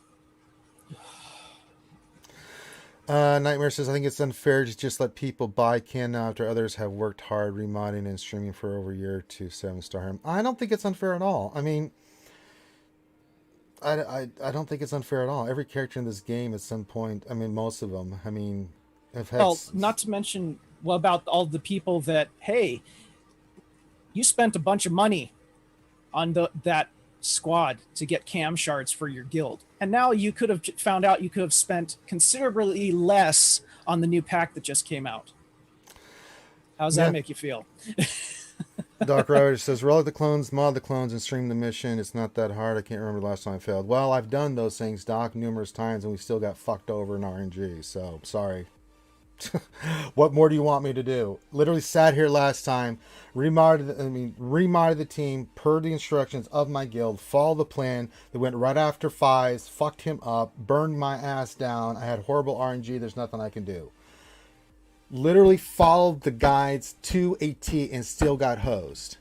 Nightmare says, I think it's unfair to just let people buy can now after others have worked hard remodding and streaming for over a year to 7-star him. I don't think it's unfair at all. I mean, I don't think it's unfair at all. Every character in this game at some point, I mean, most of them, I mean, have had...
Well, not to mention, well, about all the people that, hey, you spent a bunch of money on that squad to get cam shards for your guild, and now you could have found out you could have spent considerably less on the new pack that just came out. How does that make you feel?
Doc Rider says, relic the clones, mod the clones, and stream the mission. It's not that hard. I can't remember the last time I failed. Well, I've done those things, Doc, numerous times, and we still got fucked over in RNG, so sorry. What more do you want me to do? Literally sat here last time, remodded the team per the instructions of my guild, followed the plan. They went right after Fies, fucked him up, burned my ass down. I had horrible RNG. There's nothing I can do. Literally followed the guides to a T and still got hosed.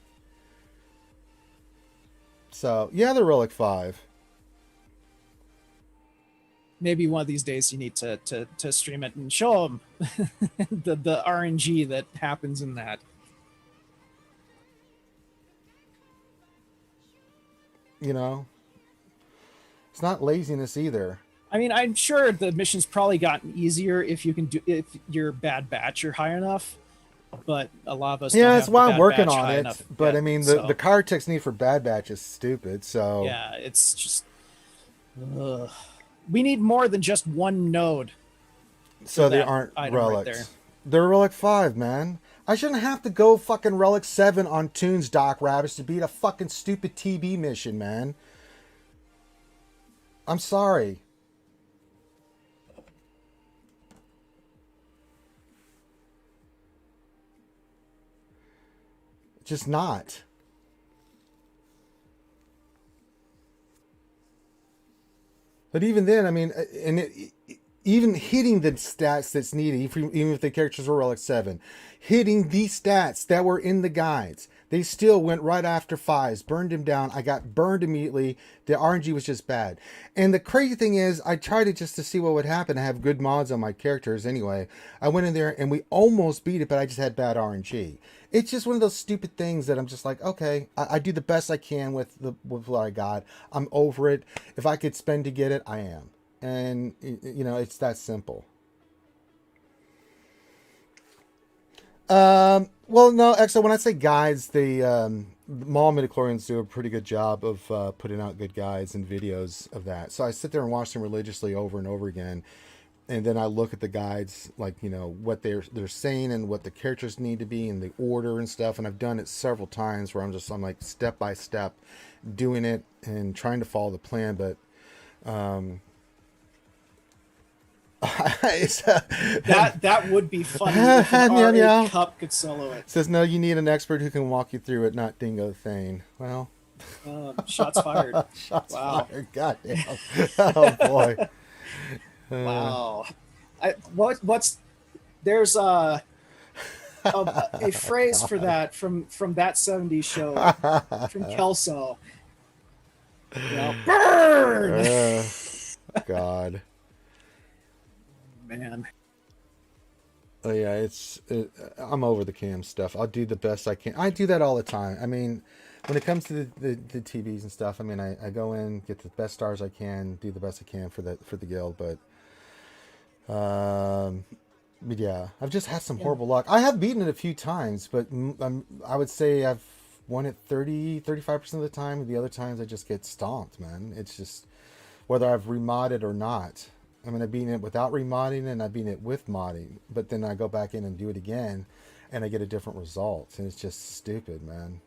So yeah, the Relic 5.
Maybe one of these days you need to stream it and show them the RNG that happens in that.
You know, it's not laziness either.
I mean, I'm sure the mission's probably gotten easier if your bad batch are high enough, but a lot of us
yeah, that's why I'm working on it.
Enough
but
yet,
I mean, the card text need for bad batch is stupid. So
yeah, it's just we need more than just one node.
So they aren't relics.
Right there.
They're Relic 5, man. I shouldn't have to go fucking Relic 7 on Toons, Doc Rabbits, to beat a fucking stupid TB mission, man. I'm sorry. Just not. But even then, I mean, even hitting the stats that's needed, even if the characters were relic 7, hitting the stats that were in the guides, they still went right after 5s, burned him down. I got burned immediately. The RNG was just bad. And the crazy thing is, I tried it just to see what would happen. I have good mods on my characters anyway. I went in there and we almost beat it, but I just had bad RNG. It's just one of those stupid things that I'm just like, okay, I do the best I can with what I got. I'm over it. If I could spend to get it, I am. And, you know, it's that simple. Well, no, actually, when I say guides, the mall midichlorians do a pretty good job of putting out good guides and videos of that. So I sit there and watch them religiously over and over again. And then I look at the guides, like, you know, what they're saying and what the characters need to be and the order and stuff. And I've done it several times where I'm like step by step doing it and trying to follow the plan. But
that would be funny if an RA Cup could solo it.
Says, no, you need an expert who can walk you through it, not Dingo Thane. Well,
shots fired.
Shots fired. Goddamn. Oh boy.
Wow. There's a phrase for that from that 70s show from Kelso. You know, burn.
God.
Man.
Oh yeah, I'm over the cam stuff. I'll do the best I can. I do that all the time. I mean, when it comes to the TVs and stuff, I mean, I go in, get the best stars I can, do the best I can for the guild, but yeah, I've just had some horrible luck. I have beaten it a few times, but I would say I've won it 35% of the time. The other times I just get stomped, man. It's just whether I've remodded or not. I mean, I've beaten it without remodding and I've beaten it with modding, but then I go back in and do it again and I get a different result. And it's just stupid, man.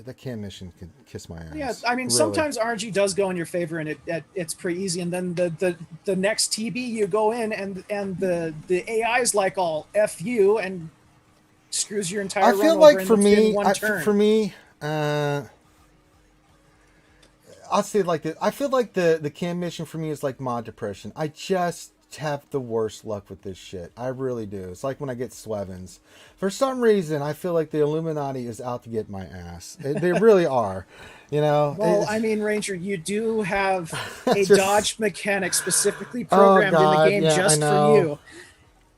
The cam mission could kiss my ass.
Yeah, I mean, really. Sometimes RNG does go in your favor and it's pretty easy. And then the next TB you go in and the AI is like all F you and screws your entire run over. I feel like
for me, I'll say it like this. I feel like the cam mission for me is like mod depression. I just have the worst luck with this shit. I really do. It's like when I get Swevens. For some reason, I feel like the Illuminati is out to get my ass. They really are. You know?
Well, I mean, Ranger, you do have a dodge mechanic specifically programmed in the game just for you.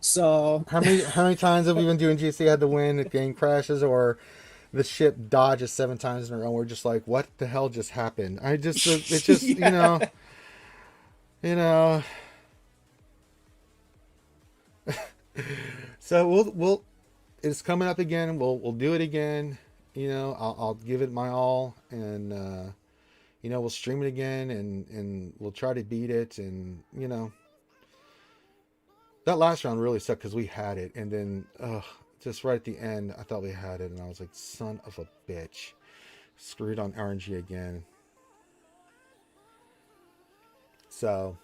So
how many times have we been doing GC had to win if game crashes or the ship dodges 7 times in a row? We're just like, what the hell just happened? It's just yeah. you know. So we'll it's coming up again. We'll do it again. You know, I'll give it my all, and you know, we'll stream it again, and we'll try to beat it. And you know, that last round really sucked because we had it, and then just right at the end, I thought we had it, and I was like, son of a bitch, screwed on RNG again. So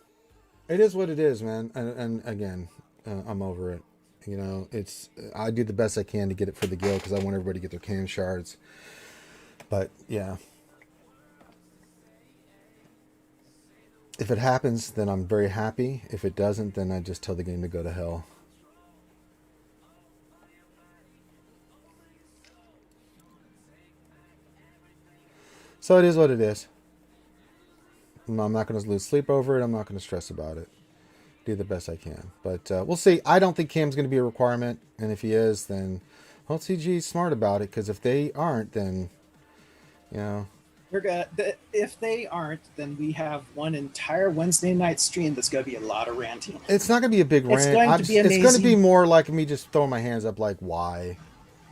it is what it is, man. And again, I'm over it. You know, I do the best I can to get it for the guild because I want everybody to get their cam shards. But yeah, if it happens, then I'm very happy. If it doesn't, then I just tell the game to go to hell. So it is what it is. I'm not going to lose sleep over it. I'm not going to stress about it. Do the best I can. But we'll see. I don't think Cam's going to be a requirement. And if he is, then well, CG's smart about it. Because if they aren't, then, you know.
If they aren't, then we have one entire Wednesday night stream that's going to be a lot of ranting.
It's not going to be a big rant.
It's going to be amazing.
It's going to be more like me just throwing my hands up like, why?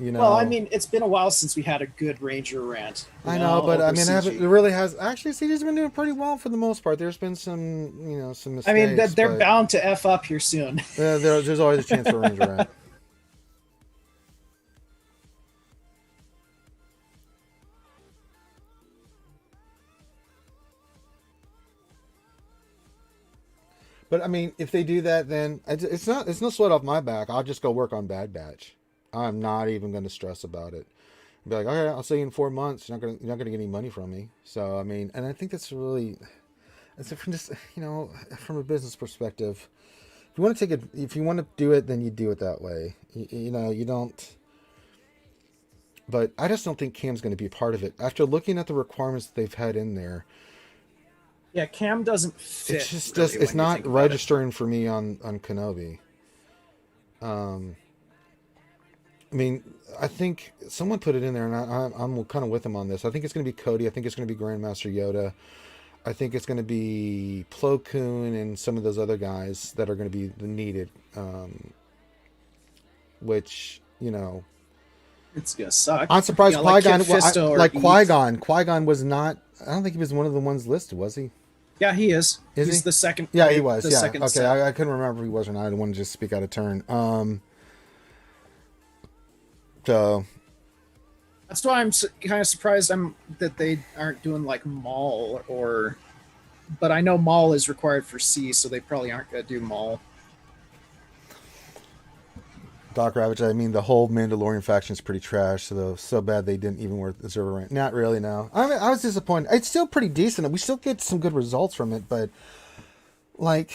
You know?
Well, I mean, it's been a while since we had a good Ranger rant.
I know, but I mean, it really has. Actually, CG's been doing pretty well for the most part. There's been some mistakes.
I mean, they're bound to F up here soon.
There's always a chance for a Ranger rant. But I mean, if they do that, then it's no sweat off my back. I'll just go work on Bad Batch. I'm not even going to stress about it. Be like, okay, I'll see you in 4 months. You're not going to get any money from me. So I mean, and I think that's really, As if from just, from a business perspective, if you want to take it, if you want to do it, then you do it that way. You don't. But I just don't think Cam's going to be a part of it. After looking at the requirements that they've had in there,
Yeah, Cam doesn't fit.
it's just
really
it's
when you
not
think about
registering for me on Kenobi. I mean, I think someone put it in there, and I'm kind of with them on this. I think it's going to be Cody. I think it's going to be Grandmaster Yoda. I think it's going to be Plo Koon and some of those other guys that are going to be needed. Which,
it's gonna suck.
I'm surprised
like
Qui-Gon,
Kit Fisto or
like
Eat.
Qui-Gon was not. I don't think he was one of the ones listed, was he?
Yeah, he is.
Is
He's
he?
the second.
Yeah, he was.
The
Yeah.
second
Okay,
set.
I couldn't remember if he was or not. I didn't want to just speak out of turn. So
That's why I'm kind of surprised that they aren't doing like Maul but I know Maul is required for C, so they probably aren't gonna do Maul.
Doc Ravage, I mean, the whole Mandalorian faction is pretty trash. So bad they didn't even worth the server rank. Not really, no. I mean, I was disappointed. It's still pretty decent. We still get some good results from it, but like,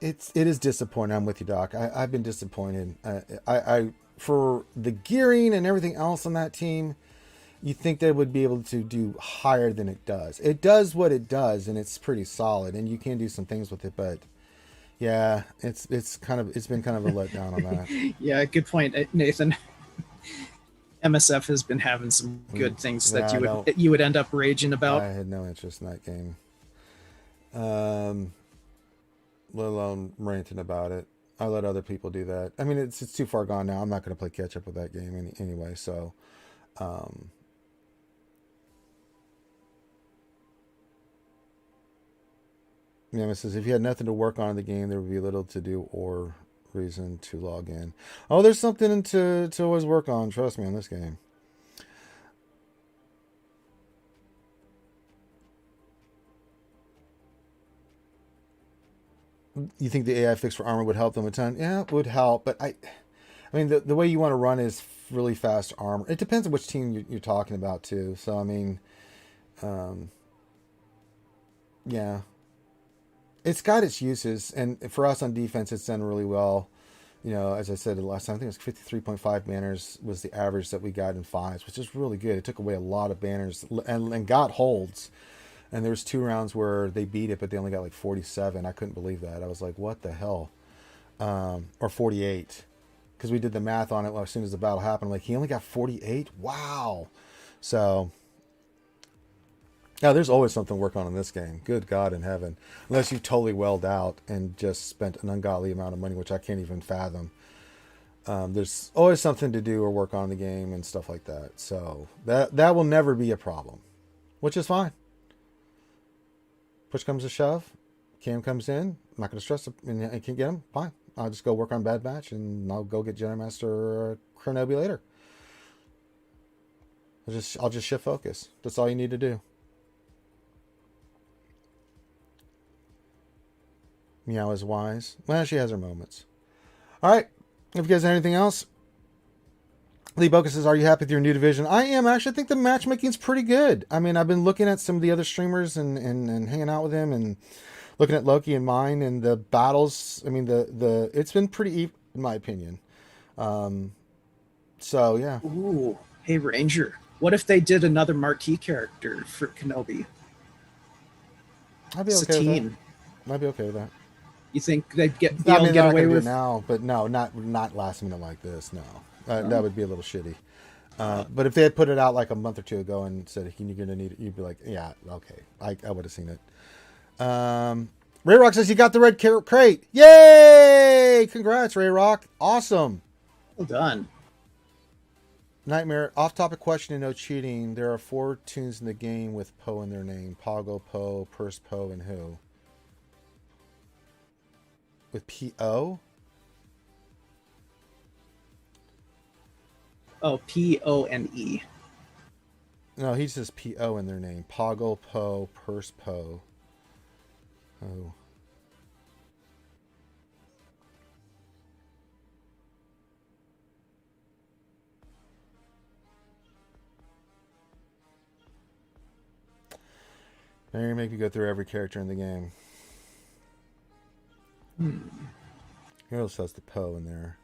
it is disappointing. I'm with you, Doc. I've been disappointed. I for the gearing and everything else on that team, you think they would be able to do higher than it does. It does what it does, and it's pretty solid, and you can do some things with it, but. Yeah, it's been kind of a letdown on that.
Yeah, good point, Nathan. MSF has been having some good things that you would end up raging about.
I had no interest in that game, let alone ranting about it. I let other people do that. I mean, it's too far gone now. I'm not going to play catch up with that game anyway. So, Nemesis says, if you had nothing to work on in the game, there would be little to do or reason to log in. Oh, there's something to always work on. Trust me on this game. You think the AI fix for armor would help them a ton? Yeah, it would help, but I mean, the way you want to run is really fast armor. It depends on which team you're talking about too. So I mean, yeah. It's got its uses, and for us on defense, it's done really well. As I said last time, I think it was 53.5 banners was the average that we got in fives, which is really good. It took away a lot of banners and got holds. And there was 2 rounds where they beat it, but they only got like 47. I couldn't believe that. I was like, what the hell? Or 48. Because we did the math on it as soon as the battle happened. I'm like, he only got 48? Wow. So... yeah, there's always something to work on in this game. Good God in heaven. Unless you've totally welled out and just spent an ungodly amount of money, which I can't even fathom. There's always something to do or work on in the game and stuff like that. So that will never be a problem, which is fine. Push comes to shove. Cam comes in. I'm not going to stress it. And I can get him. Fine. I'll just go work on Bad Batch and I'll go get Jedi Master Kenobi later. I'll just shift focus. That's all you need to do. Meow is wise. Well, she has her moments. All right. If you guys have anything else, Lee Boca says, are you happy with your new division? I am. Actually, I think the matchmaking's pretty good. I mean, I've been looking at some of the other streamers and hanging out with them and looking at Loki and mine and the battles. I mean, it's been pretty even, in my opinion. So, yeah.
Ooh. Hey, Ranger. What if they did another marquee character for Kenobi?
I'd be okay with that. I'd be okay with that.
You think they'd get away with
now? But no, not last minute like this. No, that would be a little shitty. But if they had put it out like a month or two ago and said you're gonna need it, you'd be like, yeah, okay, I would have seen it. Ray Rock says you got the red crate. Yay! Congrats, Ray Rock. Awesome.
Well done.
Nightmare. Off-topic question and no cheating. There are 4 tunes in the game with Poe in their name: Poggo, Poe, Purse Poe, and who? With P-O?
Oh, P-O-N-E.
No, he says P-O in their name. Poggle, Poe, Purse Poe. Oh. They're gonna make you go through every character in the game. Here also has the Poe in there.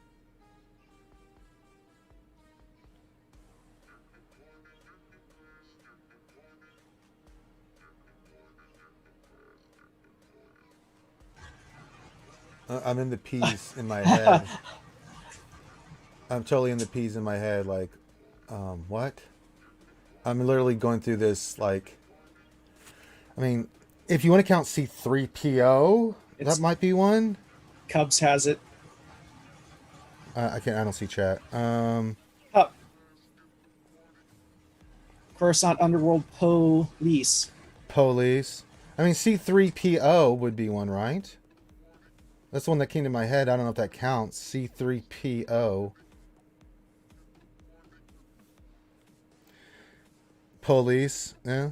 I'm in the P's in my head. I'm totally in the P's in my head. Like, what? I'm literally going through this. Like, I mean, if you want to count C3PO, that might be one.
Cubs has it.
I can't. I don't see chat.
Coruscant Underworld Police.
Police. I mean, C3PO would be one, right? That's the one that came to my head. I don't know if that counts. C3PO. Police. Yeah.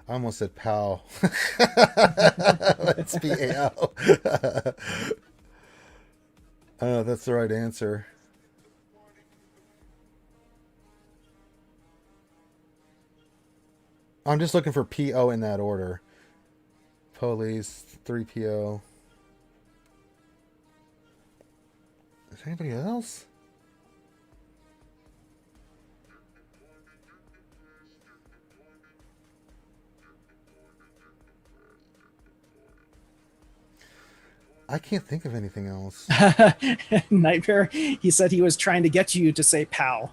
I almost said PAL. It's PAO. I don't know if that's the right answer. I'm just looking for PO in that order. Police, 3PO. Is there anybody else? I can't think of anything else.
Nightmare, he said he was trying to get you to say POW.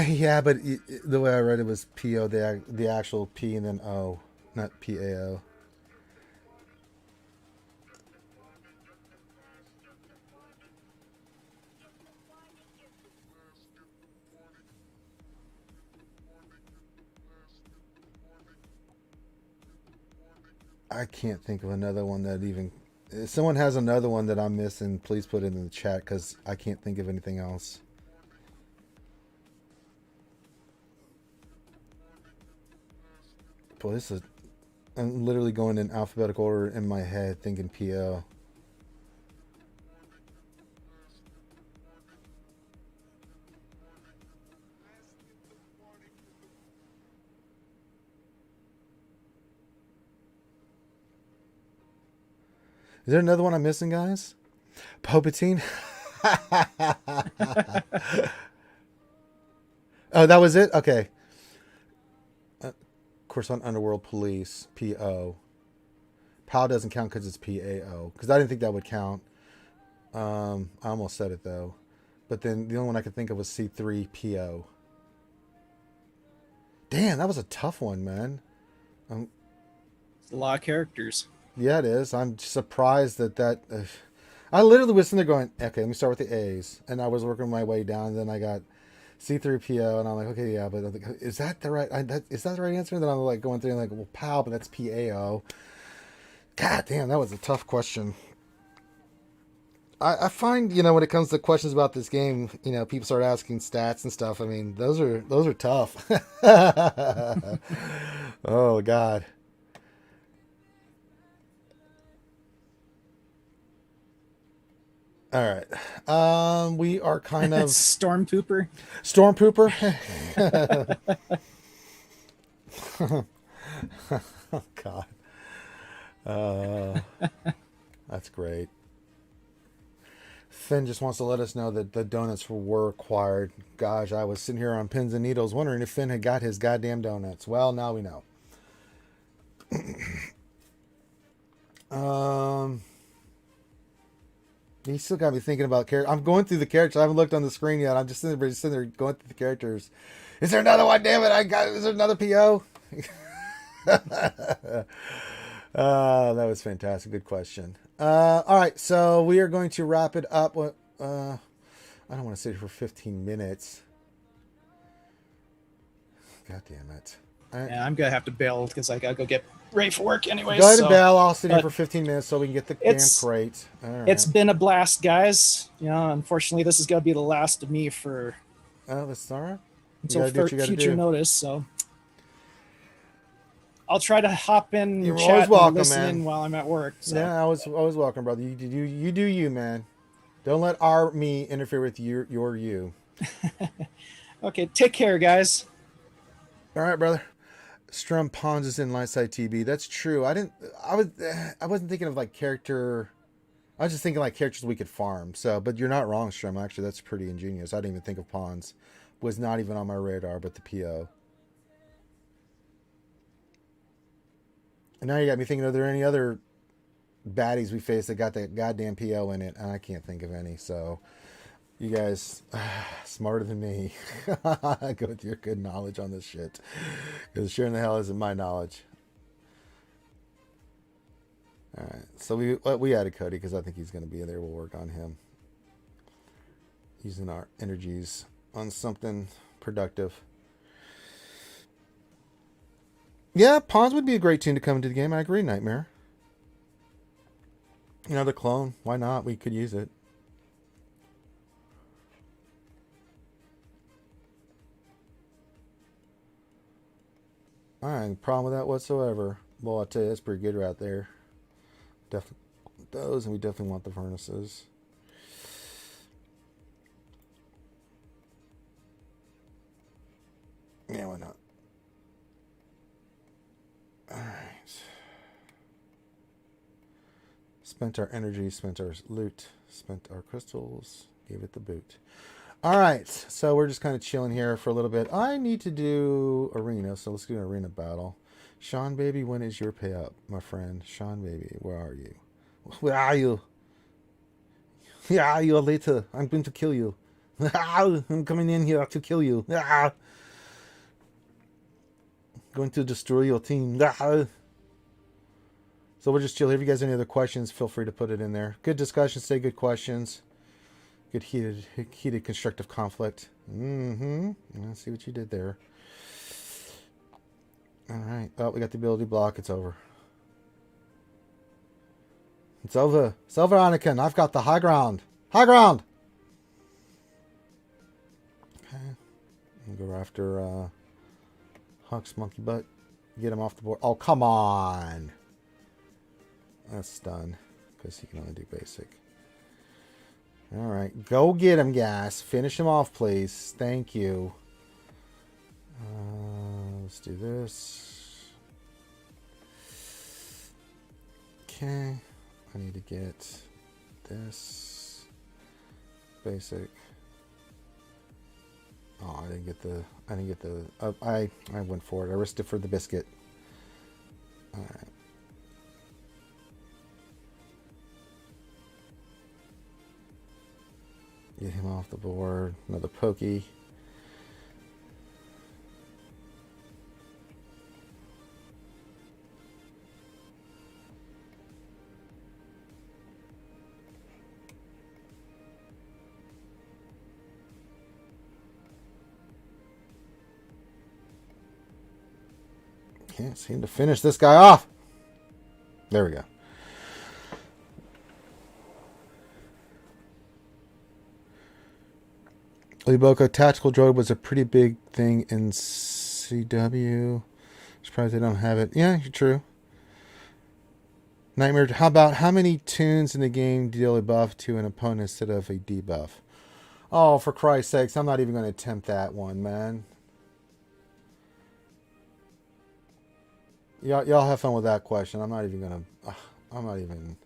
Yeah, but the way I read it was PO, the actual P and then O, not PAO. I can't think of another one that even... If someone has another one that I'm missing, please put it in the chat because I can't think of anything else. Boy, this is... I'm literally going in alphabetical order in my head thinking PO. Is there another one I'm missing, guys? Palpatine? Oh, that was it? Okay. Coruscant Underworld Police, PO. PAL doesn't count because it's PAO. Because I didn't think that would count. I almost said it, though. But then the only one I could think of was C3PO. Damn, that was a tough one, man.
It's a lot of characters.
Yeah, it is. I'm surprised that I literally was sitting there going, okay, let me start with the A's. And I was working my way down, and then I got C3PO, and I'm like, okay, yeah, but is that the right is that the right answer? And then I'm like going through and like, well, PAL, but that's PAO. God damn, that was a tough question. I find, when it comes to questions about this game, people start asking stats and stuff. I mean, those are tough. Oh God. All right. We are kind of
Stormpooper.
Stormpooper. Oh God. That's great. Finn just wants to let us know that the donuts were acquired. Gosh, I was sitting here on pins and needles wondering if Finn had got his goddamn donuts. Well, now we know. You still got me thinking about characters. I'm going through the characters. I haven't looked on the screen yet. I'm just sitting there going through the characters. Is there another one? Damn it! Is there another PO? That was fantastic. Good question. All right, so we are going to wrap it up. I don't want to sit here for 15 minutes. God damn it!
Yeah, I'm gonna have to bail because I gotta go get ready for work anyway.
Go ahead and bail. I'll sit here for 15 minutes so we can get the damn crate. All right.
It's been a blast, guys. Unfortunately, this is gonna be the last of me for.
Oh, that's all right.
Until future notice, so I'll try to hop in.
You're
chat
always welcome,
and listen
man.
in while I'm at work. So.
Yeah, always welcome, brother. You do you, man. Don't let me interfere with your you.
Okay, take care, guys.
All right, brother. Strum Pawns is in Lightside TB. That's true. I wasn't thinking of like character. I was just thinking like characters we could farm. So, but you're not wrong, Strum. Actually, that's pretty ingenious. I didn't even think of Pawns. Was not even on my radar, but the PO. And now you got me thinking, are there any other baddies we face that got that goddamn PO in it? And I can't think of any. So, you guys, smarter than me. I go with your good knowledge on this shit. Because sure in the hell isn't my knowledge. All right, so we added Cody because I think he's going to be there. We'll work on him. Using our energies on something productive. Yeah, Pawns would be a great tune to come into the game. I agree, Nightmare. Another clone. Why not? We could use it. Alright, no problem with that whatsoever. Well, I'll tell you, that's pretty good right there. Definitely those, and we definitely want the furnaces. Yeah, why not? Alright. Spent our energy, spent our loot, spent our crystals, gave it the boot. Alright, so we're just kind of chilling here for a little bit. I need to do arena, so let's do an arena battle. Sean Baby, when is your pay up, my friend? Sean Baby, where are you? Where are you? Yeah, you're later. I'm going to kill you. I'm coming in here to kill you. Going to destroy your team. So we'll just chill. If you guys have any other questions, feel free to put it in there. Good discussion. Say good questions. Good heated constructive conflict. I see what you did there. All right. Oh, we got the ability block. It's over. It's over. It's over, Anakin. I've got the high ground. High ground! Okay. We'll go after Huck's monkey butt. Get him off the board. Oh, come on! That's done. Because he can only do basic. Alright. Go get him, guys. Finish him off, please. Thank you. Let's do this. Okay. I need to get this basic. Oh, I didn't get the. I went for it. I risked it for the biscuit. All right. Get him off the board. Another pokey. Can't seem to finish this guy off. There we go. Liboko Tactical Droid was a pretty big thing in CW. Surprised they don't have it. Yeah, you're true. Nightmare, how many tunes in the game deal a buff to an opponent instead of a debuff? Oh, for Christ's sakes, I'm not even going to attempt that one, man. Y'all have fun with that question. I'm not even going to... I'm not even...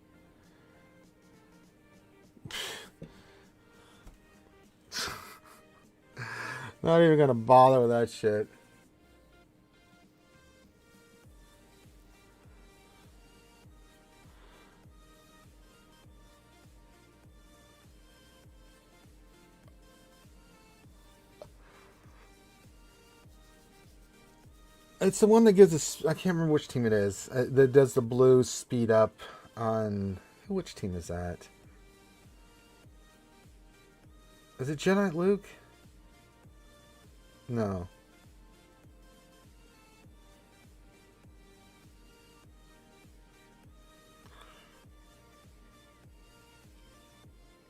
Not even going to bother with that shit. It's the one that gives us... I can't remember which team it is. That does the blue speed up on... Which team is that? Is it Jedi Luke? No.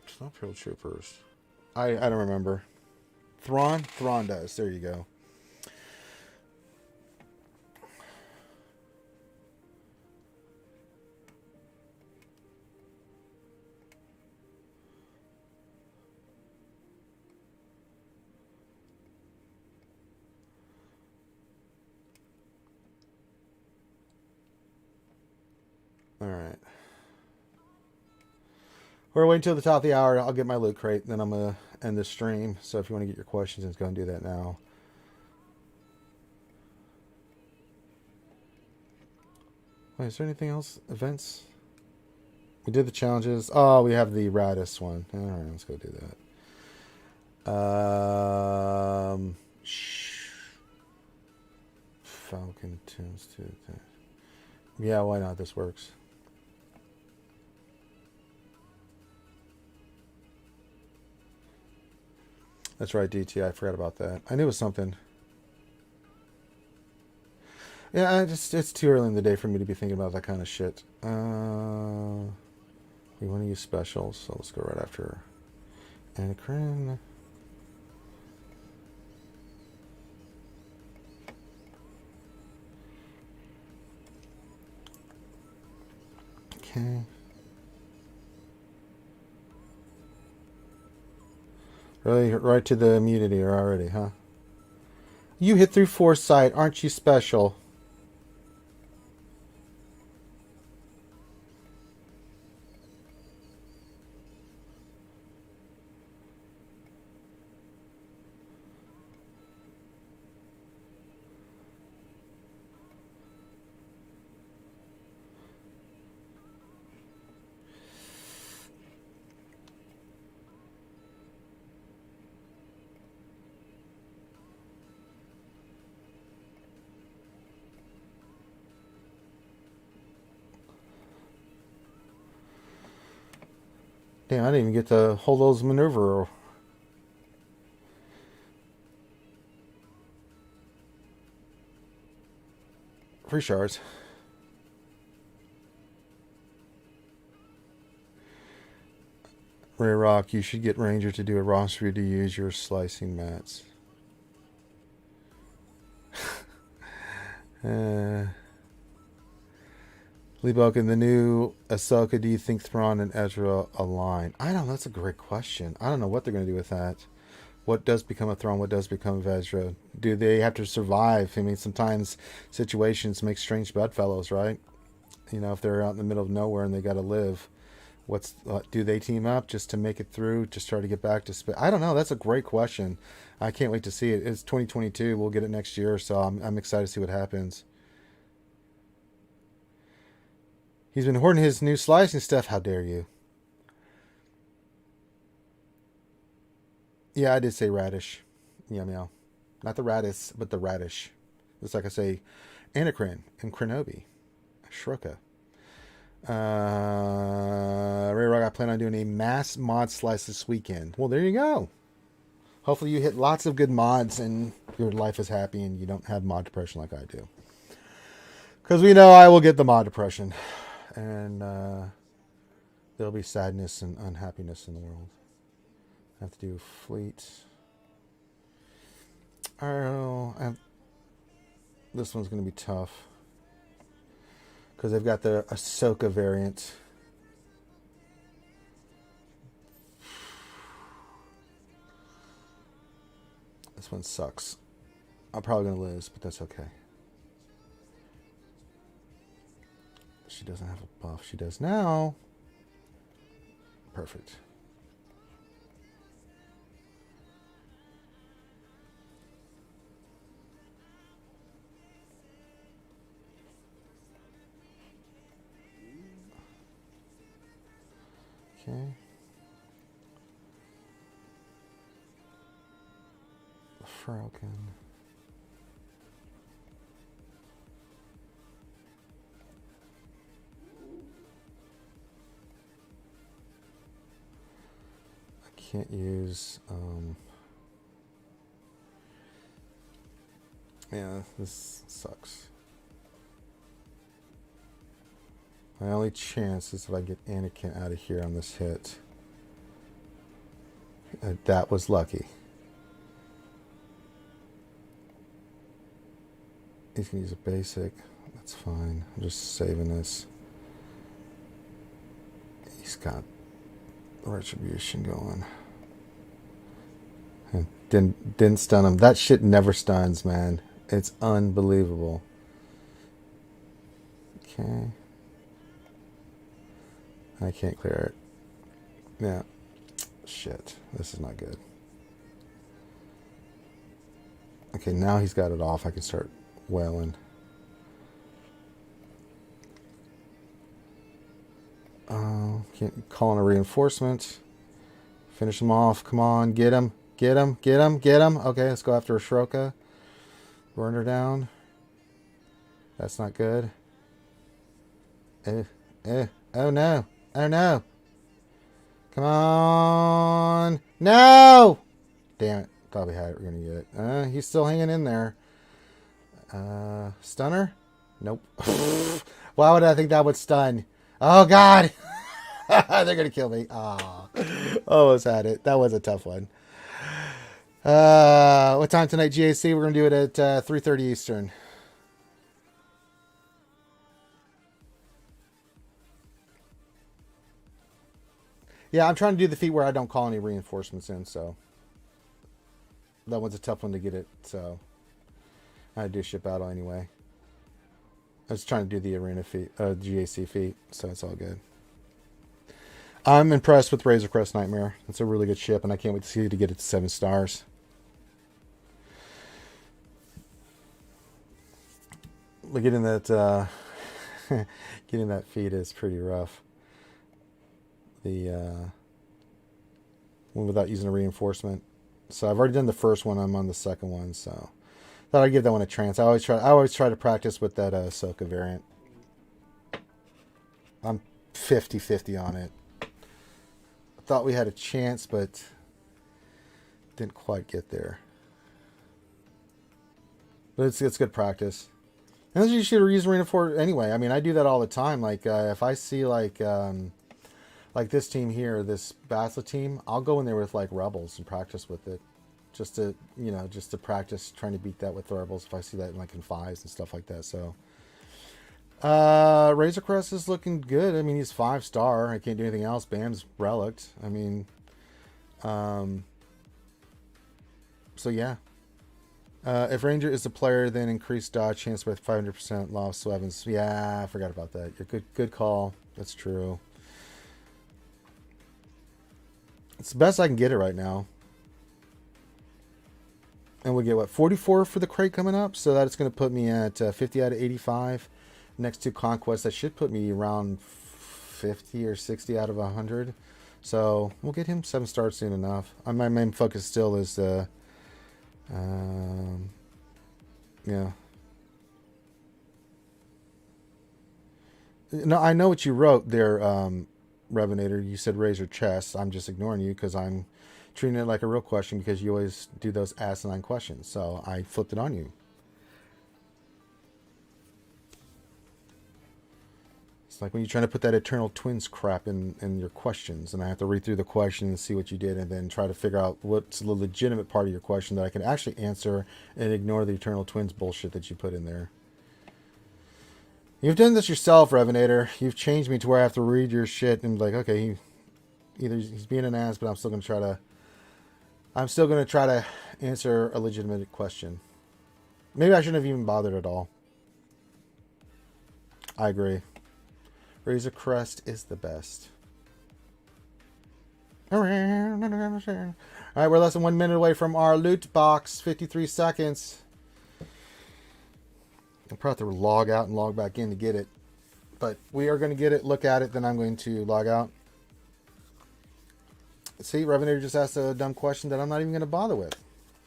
It's not Pale Troopers. I don't remember. Thrawn? Thrawn does. There you go. All right. We're waiting until the top of the hour. I'll get my loot crate, and then I'm going to end the stream. So if you want to get your questions, let's go and do that now. Wait, is there anything else? Events? We did the challenges. Oh, we have the Radis one. All right, let's go do that. Falcon tunes to that. Yeah, why not? This works. That's right, DT. I forgot about that. I knew it was something. Yeah, it's too early in the day for me to be thinking about that kind of shit. We want to use specials, so let's go right after Anacrin. Okay. Really, right to the immunity already, huh? You hit through foresight, aren't you special? Damn, I didn't even get to hold those maneuver. Free shards. Ray Rock, you should get Ranger to do a roster to use your slicing mats. Lee Boken, the new Ahsoka, do you think Thrawn and Ezra align? I don't know. That's a great question. I don't know what they're going to do with that. What does become of Thrawn? What does become of Ezra? Do they have to survive? I mean, sometimes situations make strange bedfellows, right? You know, if they're out in the middle of nowhere and they got to live, do they team up just to make it through, just try to get back to space? I don't know. That's a great question. I can't wait to see it. It's 2022. We'll get it next year, so I'm excited to see what happens. He's been hoarding his new slicing stuff. How dare you? Yeah, I did say radish. Meow meow. Not the radish, but the radish. It's like I say Anacrin and Krenobi. Shruka. Ray Rock, I plan on doing a mass mod slice this weekend. Well, there you go. Hopefully you hit lots of good mods and your life is happy and you don't have mod depression like I do. Because we know I will get the mod depression. And there'll be sadness and unhappiness in the world. I have to do fleet. This one's going to be tough. Because they've got the Ahsoka variant. This one sucks. I'm probably going to lose, but that's okay. She doesn't have a buff. She does now. Perfect. Okay. Falcon. Can't use yeah, this sucks. My only chance is if I get Anakin out of here on this hit. That was lucky. He's gonna use a basic. That's fine. I'm just saving this. He's got retribution going. And didn't stun him. That shit never stuns, man. It's unbelievable. Okay. I can't clear it. Yeah. Shit. This is not good. Okay, now he's got it off. I can start wailing. Can't call in a reinforcement. Finish him off. Come on. Get him. Get him. Get him. Get him. Okay, let's go after Ashoka. Burn her down. That's not good. Oh no. Oh no. Come on. No! Damn it. Thought we had it. We're going to get it. He's still hanging in there. Stunner? Nope. Why would I think that would stun? Oh, God. They're going to kill me. Oh, almost had it. That was a tough one. What time tonight, GAC? We're going to do it at 3:30 Eastern. Yeah, I'm trying to do the feat where I don't call any reinforcements in, so that one's a tough one to get it, so I had to do ship battle anyway. I was trying to do the arena feat, GAC feat, so it's all good. I'm impressed with Razor Crest Nightmare. It's a really good ship, and I can't wait to see it to get it to 7 stars. But getting that getting that feat is pretty rough. The one without using a reinforcement. So I've already done the first one. I'm on the second one, so thought I'd give that one a chance. I always try to practice with that Ahsoka variant. I'm 50-50 on it. I thought we had a chance, but didn't quite get there. But it's good practice. And that's what you should use Arena for anyway. I mean, I do that all the time. Like if I see like this team here, this Basla team, I'll go in there with like Rebels and practice with it. Just to practice trying to beat that with Rebels if I see that in 5s and stuff like that. So Razor Crest is looking good. I mean, he's 5-star. I can't do anything else. Bam's relicked. I mean, so yeah. If Ranger is a player, then increased dodge chance with 500% lost weapons. Yeah, I forgot about that. You're good call. That's true. It's the best I can get it right now. And we'll get, 44 for the crate coming up? So that's going to put me at 50 out of 85. Next 2 conquests, that should put me around 50 or 60 out of 100. So we'll get him 7 stars soon enough. My main focus still is, yeah. No, I know what you wrote there, Revenator. You said Razor Chest. I'm just ignoring you because I'm treating it like a real question because you always do those asinine questions. So I flipped it on you. It's like when you're trying to put that Eternal Twins crap in your questions, and I have to read through the question and see what you did and then try to figure out what's the legitimate part of your question that I can actually answer and ignore the Eternal Twins bullshit that you put in there. You've done this yourself, Revenator. You've changed me to where I have to read your shit and be like, okay, he's being an ass, but I'm still going to try to answer a legitimate question. Maybe I shouldn't have even bothered at all. I agree. Razor Crest is the best. All right, we're less than 1 minute away from our loot box. 53 seconds. I'll probably have to log out and log back in to get it. But we are going to get it, look at it, then I'm going to log out. See, Revenator just asked a dumb question that I'm not even going to bother with.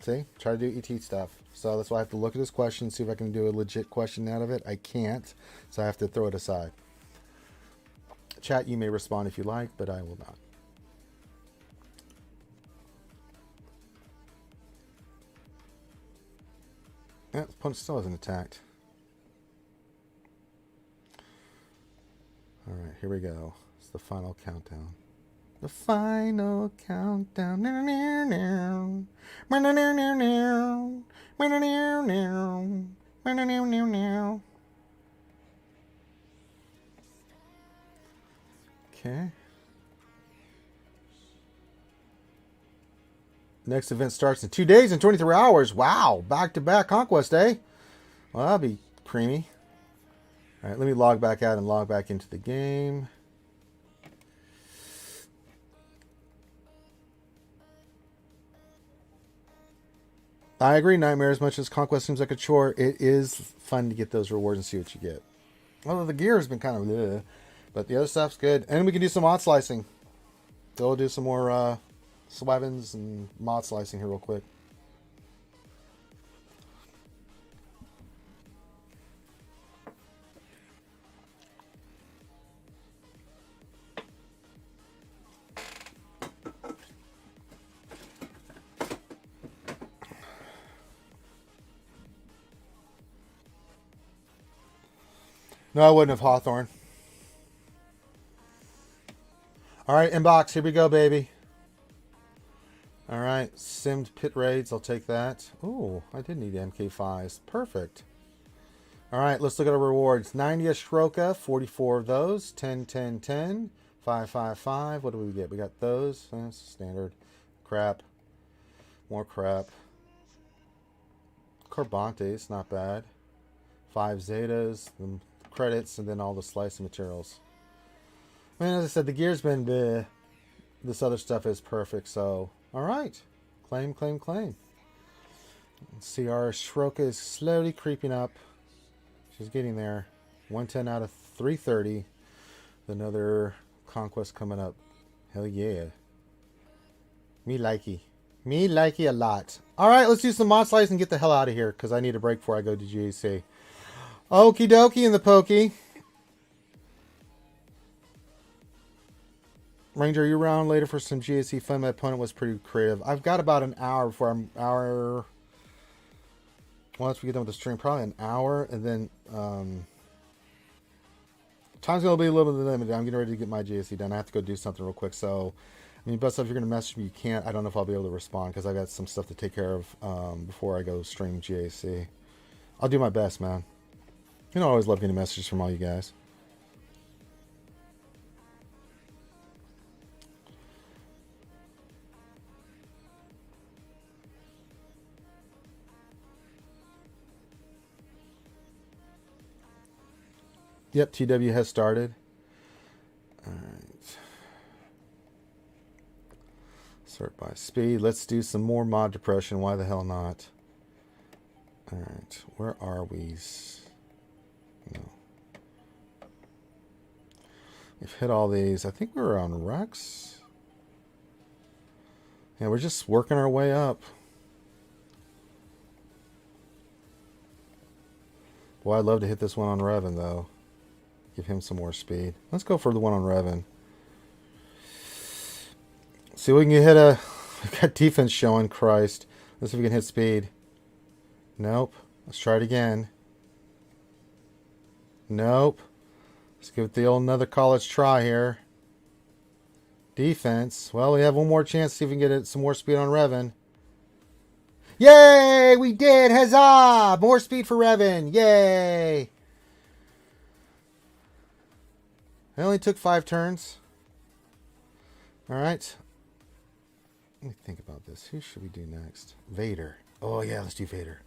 See, try to do ET stuff. So that's why I have to look at this question, see if I can do a legit question out of it. I can't, so I have to throw it aside. Chat, you may respond if you like, but I will not. Yeah, the opponent still hasn't attacked. Alright, here we go. It's the final countdown. The final countdown. Okay. Next event starts in 2 days and 23 hours. Wow. Back-to-back Conquest, eh? Well, that'll be creamy. All right, let me log back out and log back into the game. I agree, Nightmare. As much as Conquest seems like a chore, it is fun to get those rewards and see what you get. Although the gear has been kind of bleh, but the other stuff's good. And we can do some mod slicing. So we'll do some more swivens and mod slicing here real quick. No, I wouldn't have Hawthorne. All right, inbox. Here we go, baby. All right, simmed pit raids. I'll take that. Oh, I did need MK5s. Perfect. All right, let's look at our rewards. 90 Astroka, 44 of those. 10, 10, 10. 5, 5, 5. What do we get? We got those. That's standard. Crap. More crap. Carbantes, not bad. 5 Zetas. The credits, and then all the slicing materials. I mean, as I said, the gear's been bleh. This other stuff is perfect, so all right. Claim, claim, claim. Let's see, our Shroka is slowly creeping up. She's getting there. 110 out of 330. Another conquest coming up. Hell yeah. Me likey. Me likey a lot. All right, let's do some mod slice and get the hell out of here because I need a break before I go to GAC. Okie dokie in the pokey. Ranger, you around later for some GAC fun? My opponent was pretty creative. I've got about an hour before once we get done with the stream, probably an hour, and then time's gonna be a little bit limited. I'm getting ready to get my GAC done. I have to go do something real quick. So, I mean, but if you're gonna message me, you can't. I don't know if I'll be able to respond because I got some stuff to take care of before I go stream GAC. I'll do my best, man. You know, I always love getting messages from all you guys. Yep, TW has started. All right. Sort by speed. Let's do some more mod depression. Why the hell not? All right. Where are we? No. We've hit all these. I think we were on Rex. Yeah, we're just working our way up. Boy, I'd love to hit this one on Revan, though. Give him some more speed. Let's go for the one on Revan. See if we can hit a... We've got defense showing, Christ. Let's see if we can hit speed. Nope. Let's try it again. Nope. Let's give it the old another college try here. Defense. Well, we have one more chance to see if we can get it, some more speed on Revan. Yay! We did! Huzzah! More speed for Revan! Yay! It only took 5 turns. Alright. Let me think about this. Who should we do next? Vader. Oh, yeah, let's do Vader.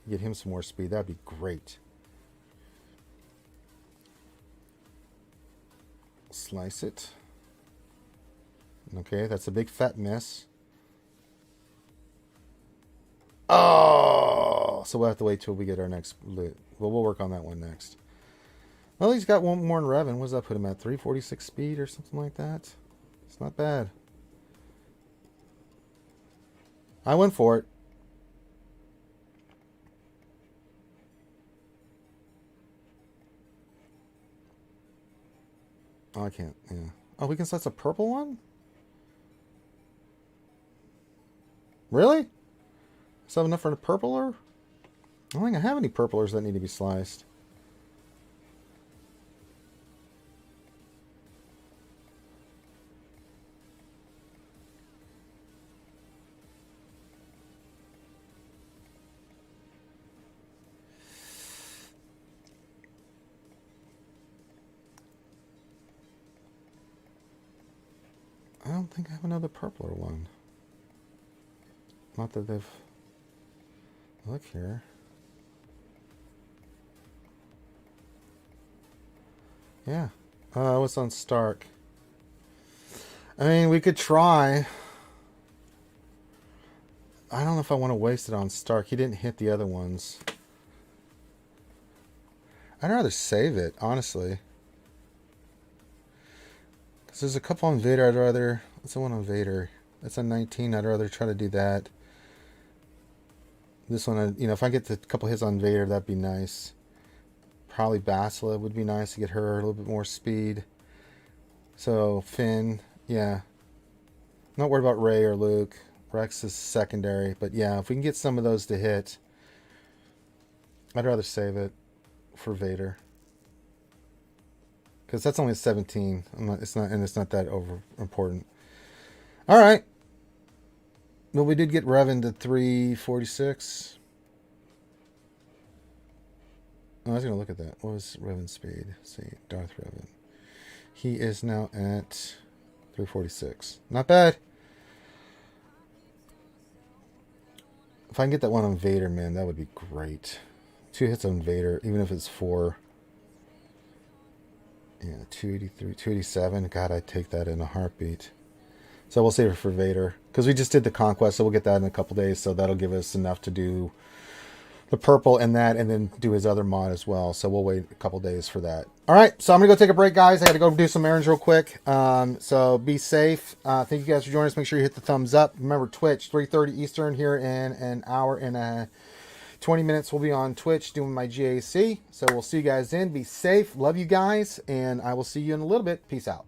Get him some more speed. That'd be great. Slice it. Okay, that's a big fat miss. Oh! So we'll have to wait till we get our next loot. Well, we'll work on that one next. Well, he's got one more in Revan. What does that put him at? 346 speed or something like that? It's not bad. I went for it. Oh, I can't. Yeah. Oh, we can slice a purple one? Really? Is that enough for a purpler? I don't think I have any purplers that need to be sliced. I don't think I have another purpler one. Not that they've... Look here. Yeah. What's on Stark? I mean, we could try. I don't know if I want to waste it on Stark. He didn't hit the other ones. I'd rather save it, honestly. Because there's a couple on Vader I'd rather... What's the one on Vader? That's a 19. I'd rather try to do that. This one, you know, if I get a couple hits on Vader, that'd be nice. Probably Basila would be nice to get her a little bit more speed. So, Finn, yeah. Not worried about Rey or Luke. Rex is secondary. But yeah, if we can get some of those to hit, I'd rather save it for Vader. Because that's only a 17. It's not that over important. All right. Well, we did get Revan to 346. Oh, I was going to look at that. What was Revan's speed? Let's see, Darth Revan. He is now at 346. Not bad. If I can get that one on Vader, man, that would be great. 2 hits on Vader, even if it's 4. Yeah, 283, 287. God, I'd take that in a heartbeat. So we'll save it for Vader. Because we just did the Conquest, so we'll get that in a couple days. So that'll give us enough to do the purple and that, and then do his other mod as well. So we'll wait a couple days for that. All right, so I'm going to go take a break, guys. I got to go do some errands real quick. So be safe. Thank you guys for joining us. Make sure you hit the thumbs up. Remember, Twitch, 3:30 Eastern here in an hour and 20 minutes. We'll be on Twitch doing my GAC. So we'll see you guys then. Be safe. Love you guys. And I will see you in a little bit. Peace out.